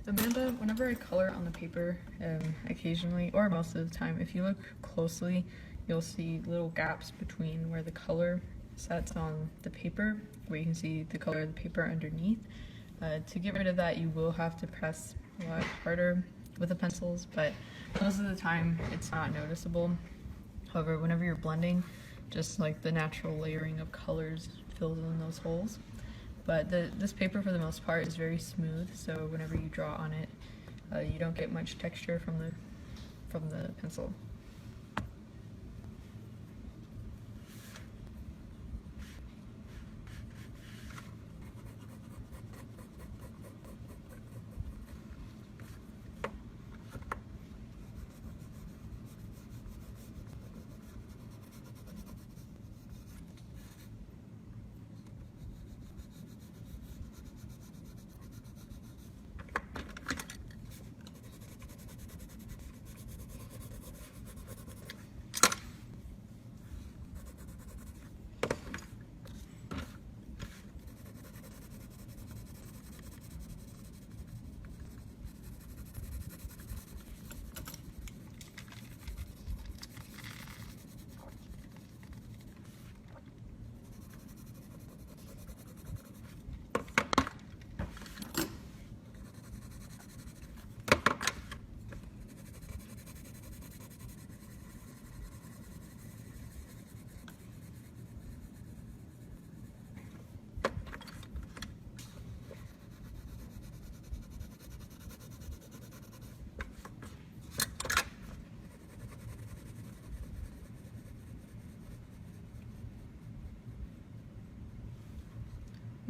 Amanda, whenever I color on the paper, occasionally, or most of the time, if you look closely, you'll see little gaps between where the color sets on the paper, where you can see the color of the paper underneath. To get rid of that, you will have to press a lot harder with the pencils, but most of the time it's not noticeable. However, whenever you're blending, just like the natural layering of colors fills in those holes. But this paper, for the most part, is very smooth, so whenever you draw on it, you don't get much texture from the pencil.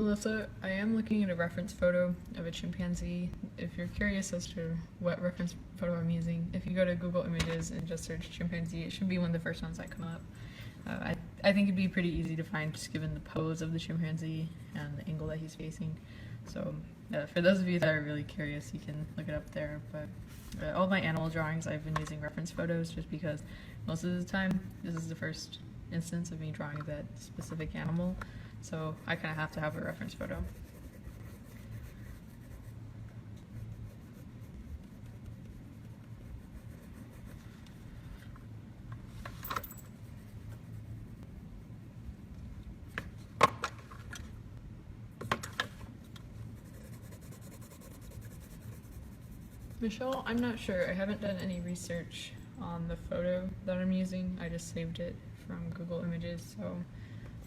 Melissa, I am looking at a reference photo of a chimpanzee. If you're curious as to what reference photo I'm using, if you go to Google Images and just search chimpanzee, it should be one of the first ones that come up. I think it'd be pretty easy to find just given the pose of the chimpanzee and the angle that he's facing. So for those of you that are really curious, you can look it up there. But all my animal drawings, I've been using reference photos just because most of the time this is the first instance of me drawing that specific animal. So I kind of have to have a reference photo. Michelle, I'm not sure. I haven't done any research on the photo that I'm using. I just saved it from Google Images. So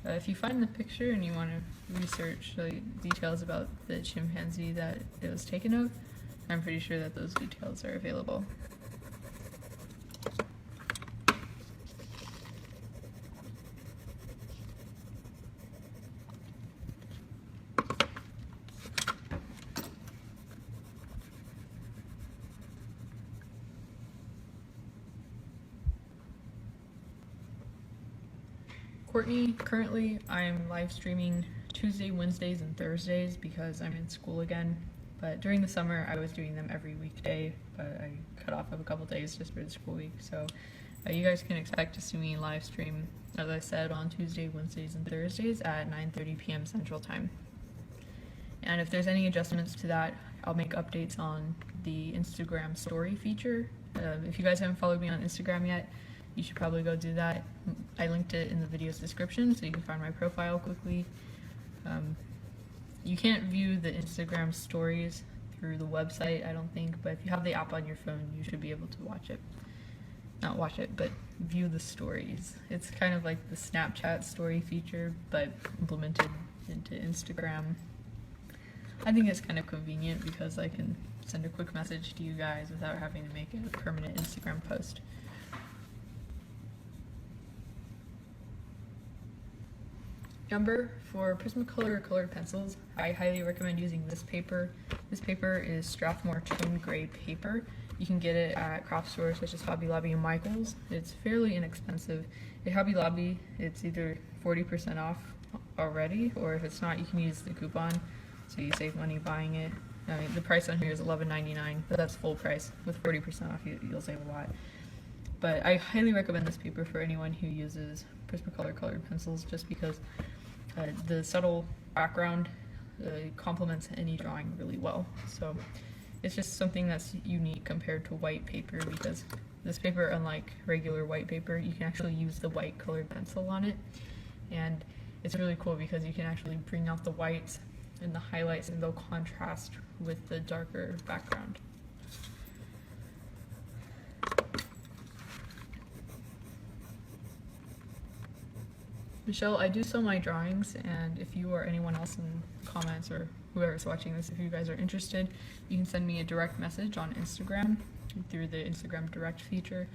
if you find the picture and you want to research the details about the chimpanzee that it was taken of, I'm pretty sure that those details are available. Courtney, currently I'm live streaming Tuesday, Wednesdays, and Thursdays because I'm in school again. But during the summer I was doing them every weekday, but I cut off of a couple days just for the school week. So you guys can expect to see me live stream, as I said, on Tuesday, Wednesdays, and Thursdays at 9:30 p.m. Central Time. And if there's any adjustments to that, I'll make updates on the Instagram story feature. If you guys haven't followed me on Instagram yet, you should probably go do that. I linked it in the video's description so you can find my profile quickly. You can't view the Instagram stories through the website, I don't think, but if you have the app on your phone, you should be able to watch it. Not watch it, but view the stories. It's kind of like the Snapchat story feature, but implemented into Instagram. I think it's kind of convenient because I can send a quick message to you guys without having to make a permanent Instagram post. Number for Prismacolor colored pencils, I highly recommend using this paper. This paper is Strathmore Tone Gray paper. You can get it at craft stores such as Hobby Lobby and Michaels. It's fairly inexpensive. At Hobby Lobby, it's either 40% off already, or if it's not, you can use the coupon, so you save money buying it. I mean, the price on here is $11.99, but that's full price. With 40% off, you'll save a lot. But I highly recommend this paper for anyone who uses Prismacolor colored pencils, just because the subtle background complements any drawing really well. So it's just something that's unique compared to white paper, because this paper, unlike regular white paper, you can actually use the white colored pencil on it. And it's really cool because you can actually bring out the whites and the highlights, and they'll contrast with the darker background. Michelle, I do sell my drawings, and if you or anyone else in the comments or whoever's watching this, if you guys are interested, you can send me a direct message on Instagram through the Instagram direct feature.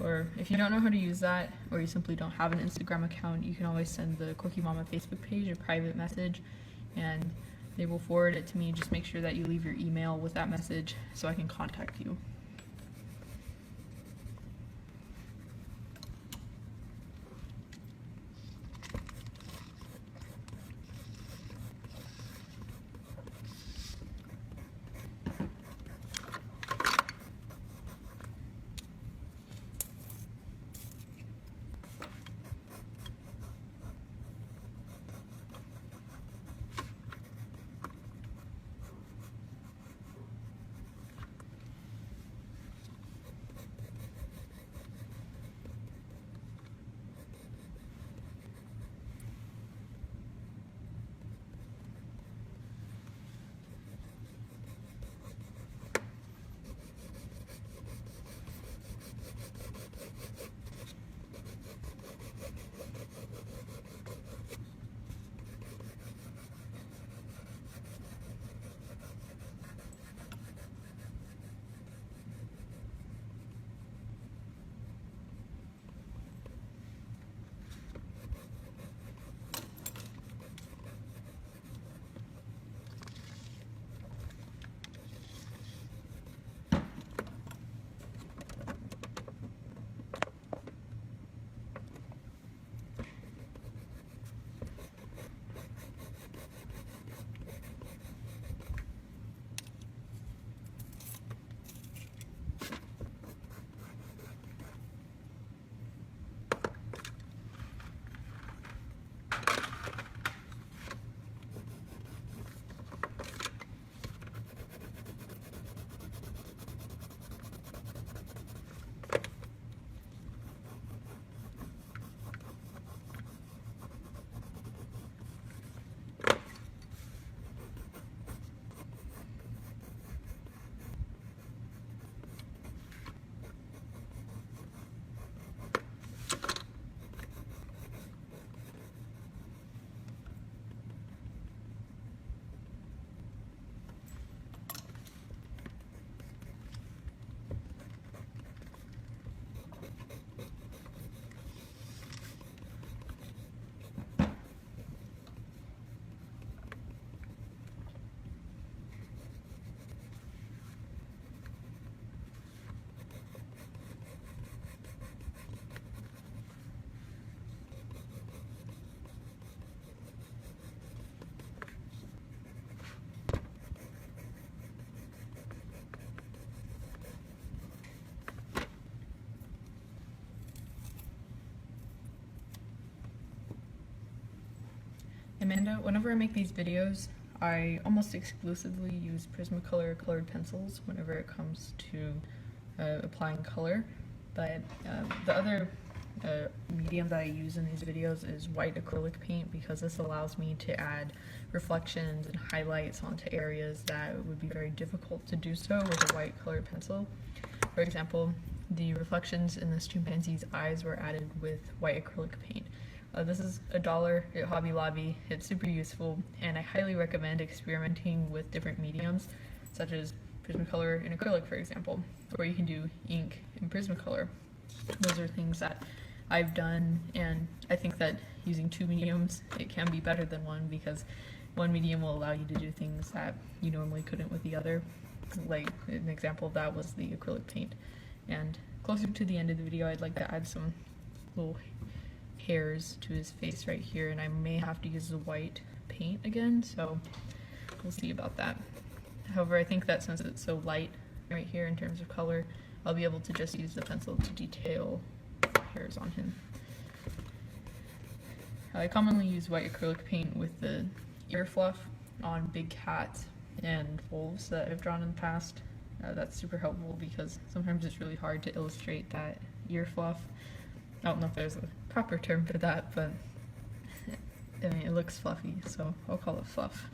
Or if you don't know how to use that, or you simply don't have an Instagram account, you can always send the Cookie Mama Facebook page a private message, and they will forward it to me. Just make sure that you leave your email with that message so I can contact you. Amanda. Whenever I make these videos, I almost exclusively use Prismacolor colored pencils whenever it comes to applying color, but the other medium that I use in these videos is white acrylic paint, because this allows me to add reflections and highlights onto areas that would be very difficult to do so with a white colored pencil. For example, the reflections in this chimpanzee's eyes were added with white acrylic paint. This is $1 at Hobby Lobby. It's super useful, and I highly recommend experimenting with different mediums, such as Prismacolor and acrylic, for example, or you can do ink and Prismacolor. Those are things that I've done, and I think that using two mediums, it can be better than one, because one medium will allow you to do things that you normally couldn't with the other. Like an example of that was the acrylic paint. And closer to the end of the video, I'd like to add some little hairs to his face right here, and I may have to use the white paint again, so we'll see about that. However, I think that since it's so light right here in terms of color, I'll be able to just use the pencil to detail hairs on him. I commonly use white acrylic paint with the ear fluff on big cats and wolves that I've drawn in the past. That's super helpful because sometimes it's really hard to illustrate that ear fluff. I don't know if there's a proper term for that, but I mean, it looks fluffy, so I'll call it fluff.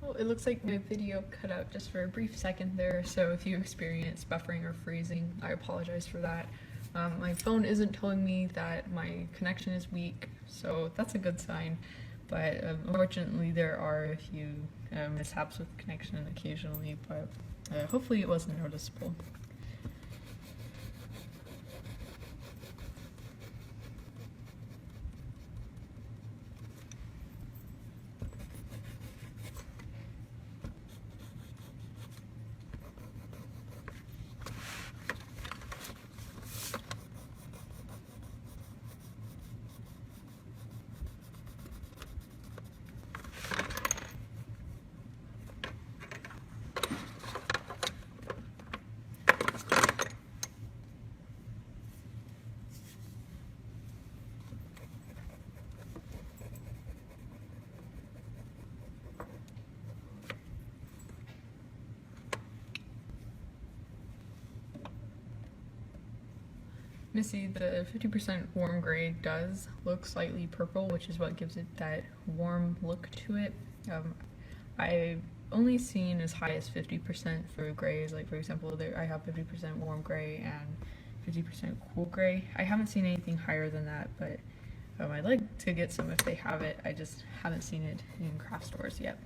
Oh, it looks like my video cut out just for a brief second there, so if you experience buffering or freezing, I apologize for that. My phone isn't telling me that my connection is weak, so that's a good sign, but unfortunately there are a few mishaps with connection occasionally, but hopefully it wasn't noticeable. Missy, the 50% warm gray does look slightly purple, which is what gives it that warm look to it. I've only seen as high as 50% for grays, like for example, I have 50% warm gray and 50% cool gray. I haven't seen anything higher than that, but I'd like to get some if they have it. I just haven't seen it in craft stores yet.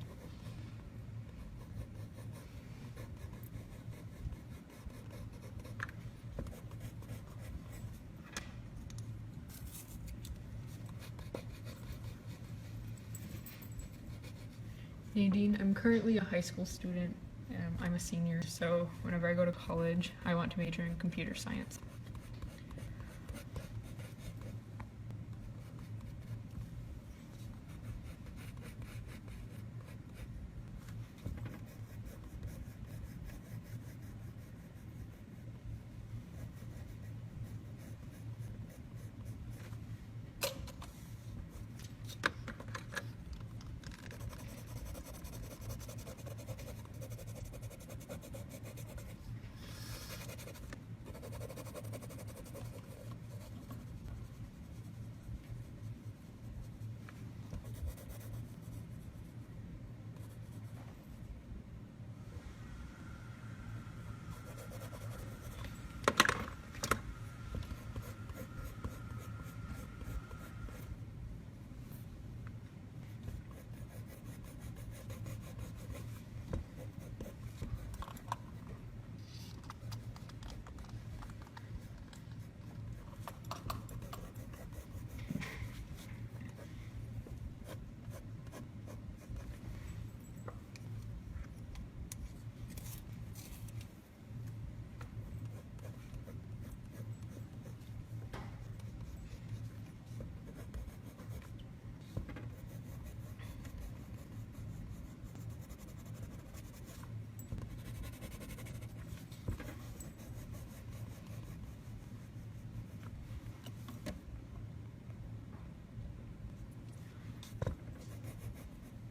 Nadine, I'm currently a high school student. I'm a senior, so whenever I go to college, I want to major in computer science.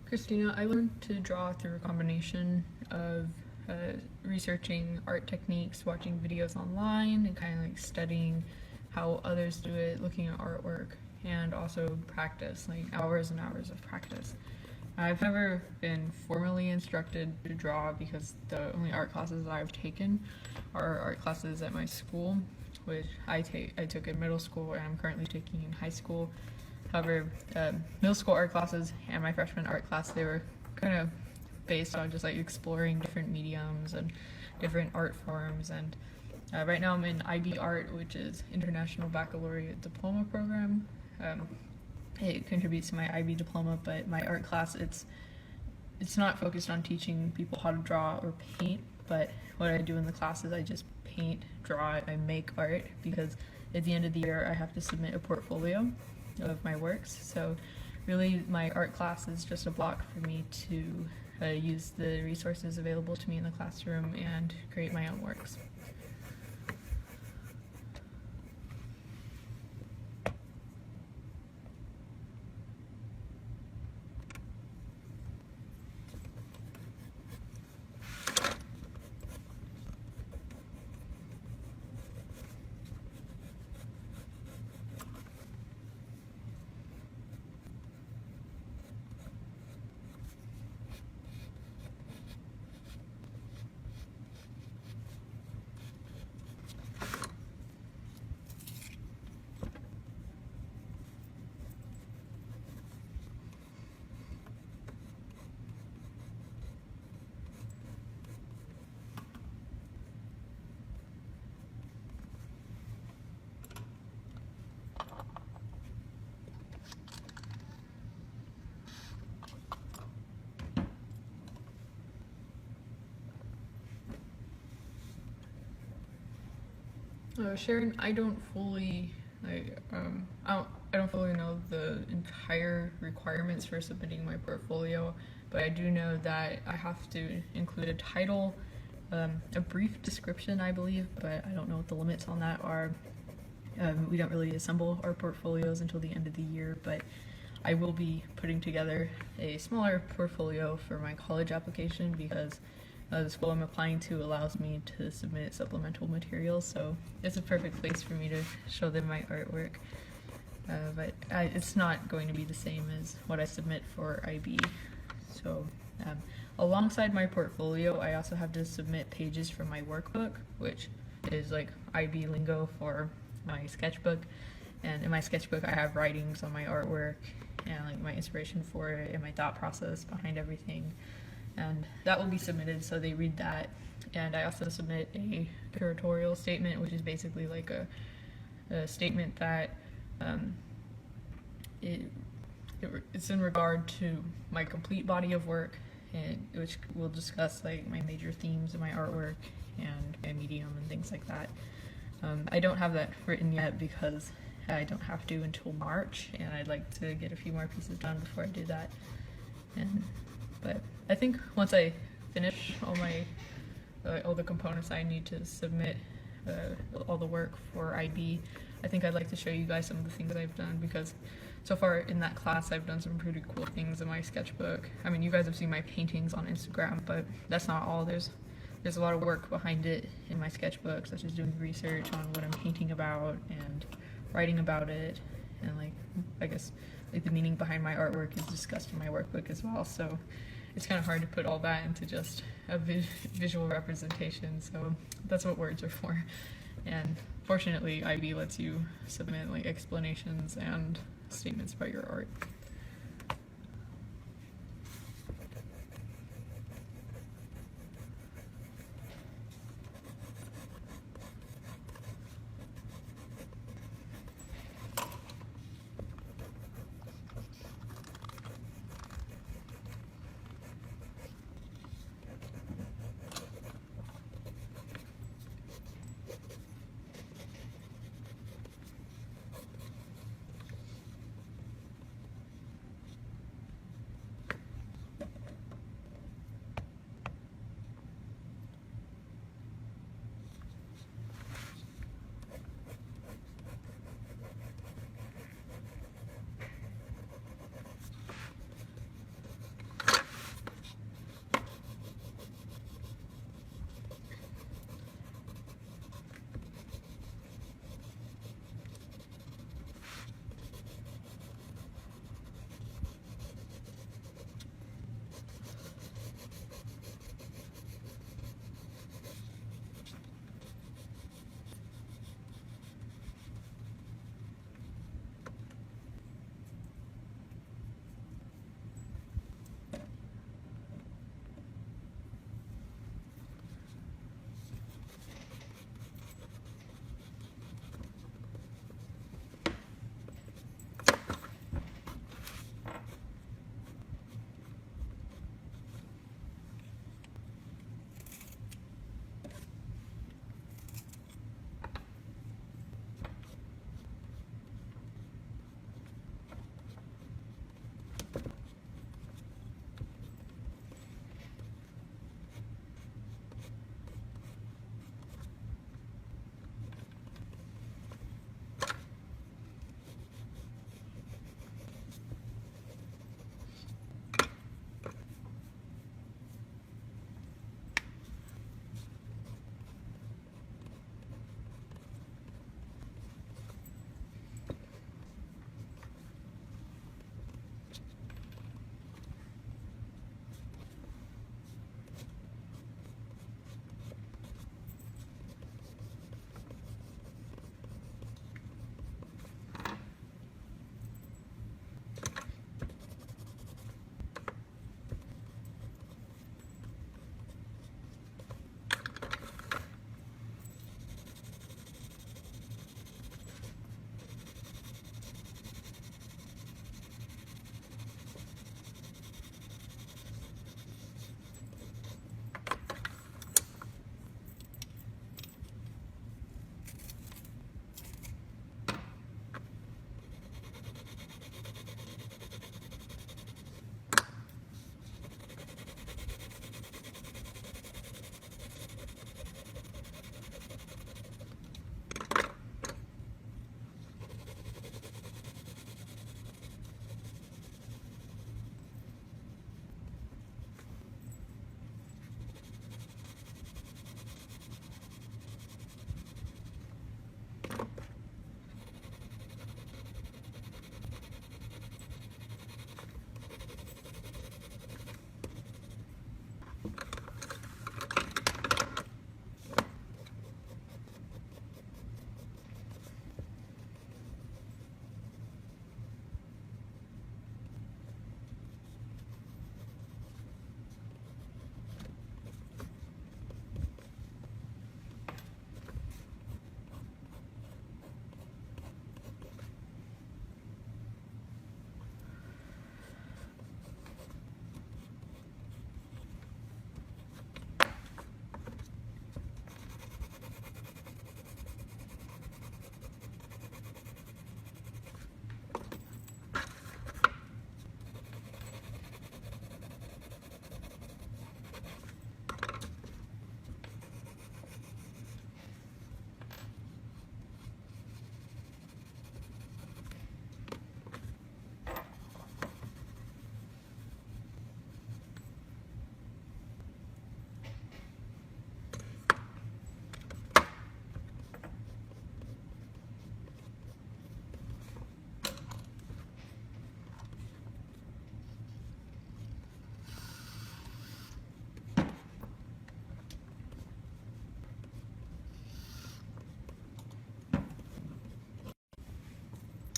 Christina, I learned to draw through a combination of researching art techniques, watching videos online, and kind of like studying how others do it, looking at artwork, and also practice, like hours and hours of practice. I've never been formally instructed to draw because the only art classes I've taken are art classes at my school, which I took in middle school and I'm currently taking in high school. However, middle school art classes and my freshman art class, they were kind of based on just like exploring different mediums and different art forms. And right now I'm in IB Art, which is International Baccalaureate Diploma Program. It contributes to my IB diploma, but my art class, it's not focused on teaching people how to draw or paint, but what I do in the class is I just paint, draw, I make art, because at the end of the year I have to submit a portfolio of my works. So really my art class is just a block for me to use the resources available to me in the classroom and create my own works. Sharon, I don't fully I don't fully know the entire requirements for submitting my portfolio, but I do know that I have to include a title, a brief description, I believe, but I don't know what the limits on that are. We don't really assemble our portfolios until the end of the year, but I will be putting together a smaller portfolio for my college application because the school I'm applying to allows me to submit supplemental materials, so it's a perfect place for me to show them my artwork. But it's not going to be the same as what I submit for IB. So alongside my portfolio, I also have to submit pages from my workbook, which is like IB lingo for my sketchbook. And in my sketchbook, I have writings on my artwork and like my inspiration for it and my thought process behind everything. And that will be submitted, so they read that. And I also submit a curatorial statement, which is basically like a statement that it's in regard to my complete body of work, and which will discuss like my major themes in my artwork and my medium and things like that. I don't have that written yet because I don't have to until March, and I'd like to get a few more pieces done before I do that. But I think once I finish all the components I need to submit all the work for IB, I think I'd like to show you guys some of the things that I've done, because so far in that class I've done some pretty cool things in my sketchbook. I mean, you guys have seen my paintings on Instagram, but that's not all. There's a lot of work behind it in my sketchbook, such as doing research on what I'm painting about and writing about it, and like I guess like the meaning behind my artwork is discussed in my workbook as well. So it's kind of hard to put all that into just a visual representation, so that's what words are for. And fortunately, IB lets you submit like explanations and statements about your art.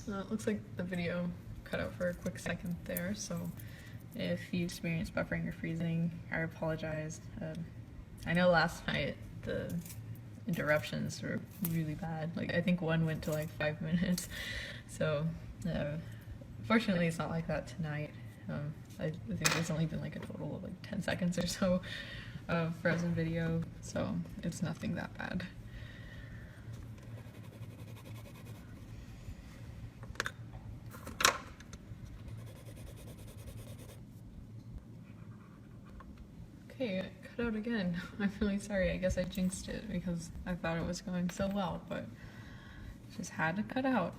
It looks like the video cut out for a quick second there, so if you experience buffering or freezing, I apologize. I know last night the interruptions were really bad. Like, I think one went to like 5 minutes. So, fortunately it's not like that tonight. I think there's only been like a total of like 10 seconds or so of frozen video, so it's nothing that bad. Okay, it cut out again. I'm really sorry. I guess I jinxed it because I thought it was going so well, but just had to cut out.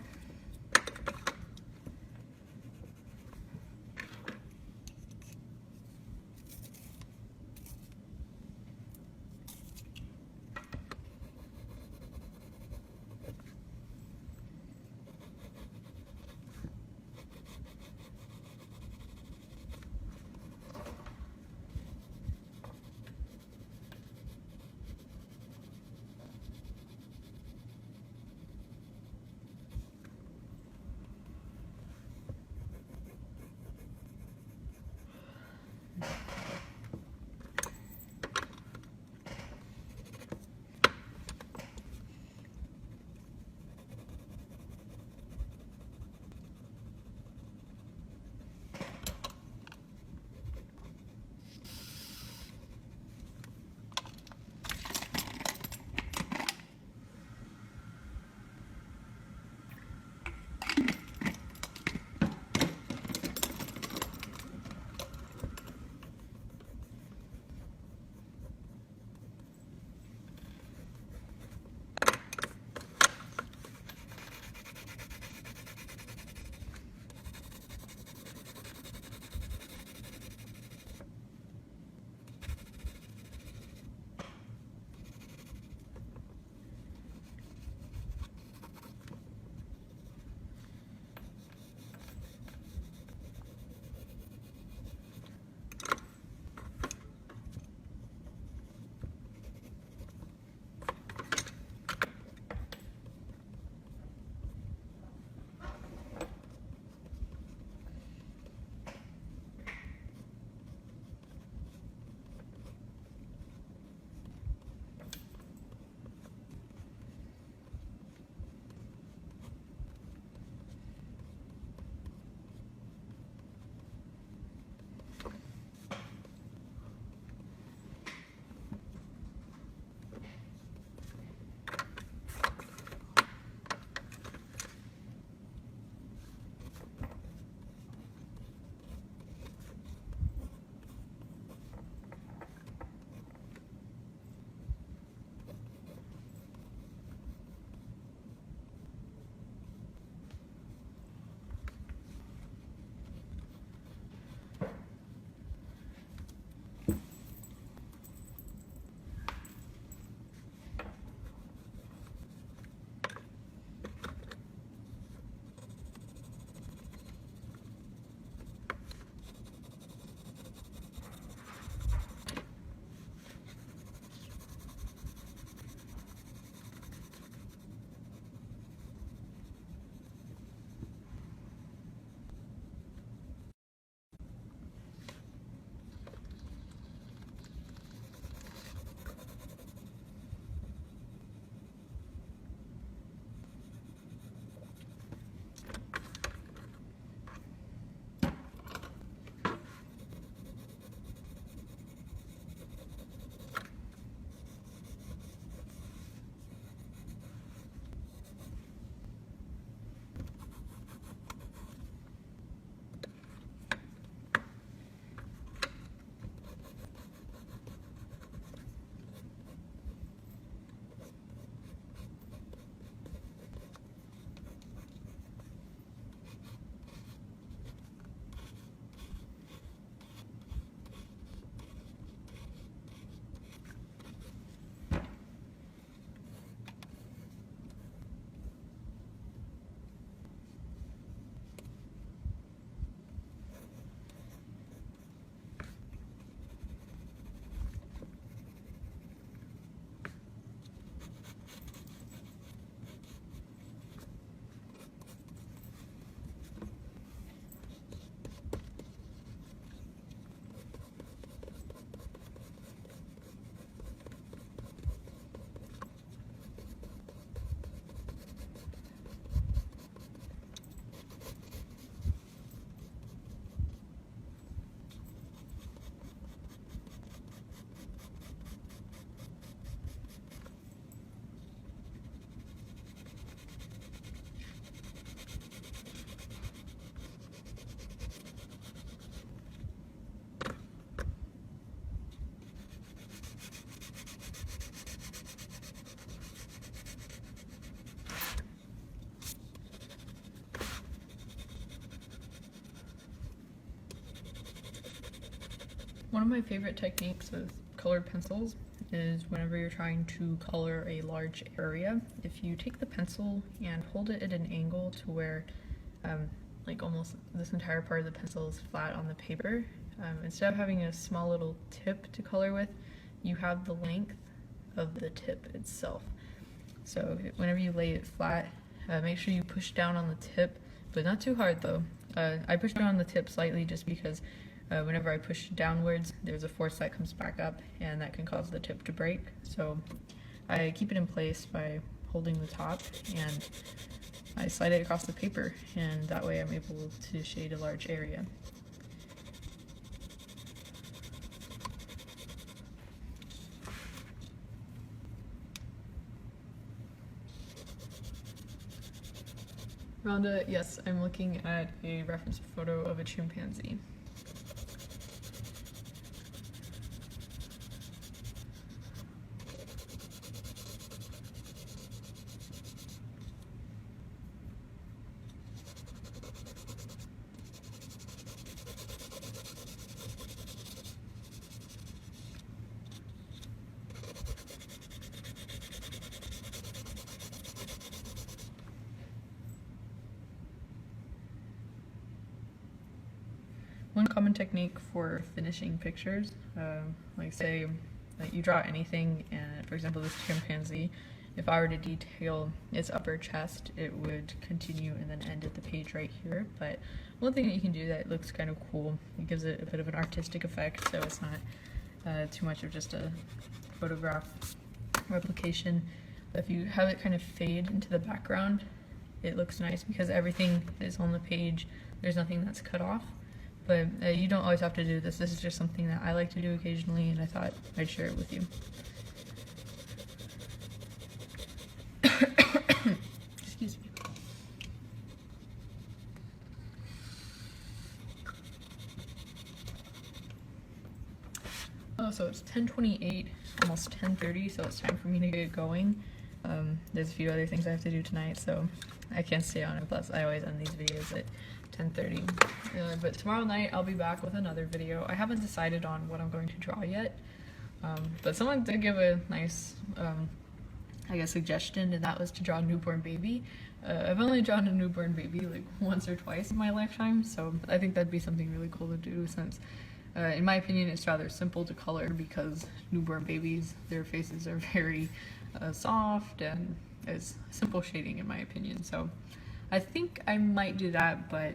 One of my favorite techniques with colored pencils is whenever you're trying to color a large area, if you take the pencil and hold it at an angle to where like almost this entire part of the pencil is flat on the paper, instead of having a small little tip to color with, you have the length of the tip itself. So whenever you lay it flat, make sure you push down on the tip, but not too hard though. I push down on the tip slightly just because whenever I push downwards, there's a force that comes back up and that can cause the tip to break. So I keep it in place by holding the top and I slide it across the paper, and that way I'm able to shade a large area. Rhonda, yes, I'm looking at a reference photo of a chimpanzee. One common technique for finishing pictures, like say that you draw anything, and for example this chimpanzee, if I were to detail its upper chest, it would continue and then end at the page right here. But one thing that you can do that looks kind of cool, it gives it a bit of an artistic effect, so it's not too much of just a photograph replication. If you have it kind of fade into the background, it looks nice because everything is on the page, there's nothing that's cut off. But you don't always have to do this. This is just something that I like to do occasionally, and I thought I'd share it with you. Excuse me. Oh, so it's 10:28, almost 10:30, so it's time for me to get going. There's a few other things I have to do tonight, so I can't stay on it. Plus, I always end these videos at 10:30. But tomorrow night I'll be back with another video. I haven't decided on what I'm going to draw yet, but someone did give a nice, I guess, suggestion, and that was to draw a newborn baby. I've only drawn a newborn baby like once or twice in my lifetime, so I think that'd be something really cool to do since, in my opinion, it's rather simple to color because newborn babies, their faces are very soft and it's simple shading in my opinion. So I think I might do that, but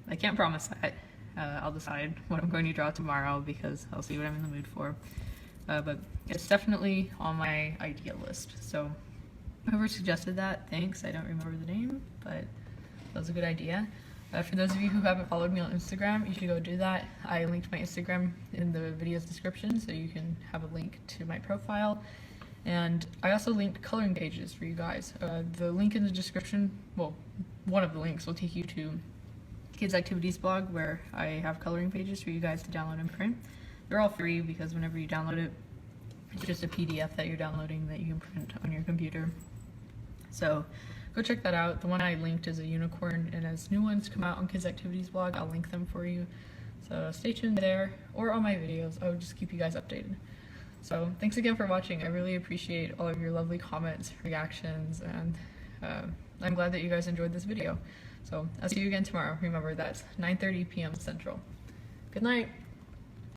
I can't promise that. I'll decide what I'm going to draw tomorrow because I'll see what I'm in the mood for. But it's definitely on my idea list. So whoever suggested that, thanks. I don't remember the name, but that was a good idea. For those of you who haven't followed me on Instagram, you should go do that. I linked my Instagram in the video's description, so you can have a link to my profile. And I also linked coloring pages for you guys. The link in the description, well, one of the links will take you to Kids Activities blog where I have coloring pages for you guys to download and print. They're all free because whenever you download it, it's just a PDF that you're downloading that you can print on your computer. So go check that out. The one I linked is a unicorn, and as new ones come out on Kids Activities blog, I'll link them for you. So stay tuned there or on my videos. I would just keep you guys updated. So thanks again for watching. I really appreciate all of your lovely comments, reactions, and I'm glad that you guys enjoyed this video. So I'll see you again tomorrow. Remember, that's 9:30 p.m. Central. Good night.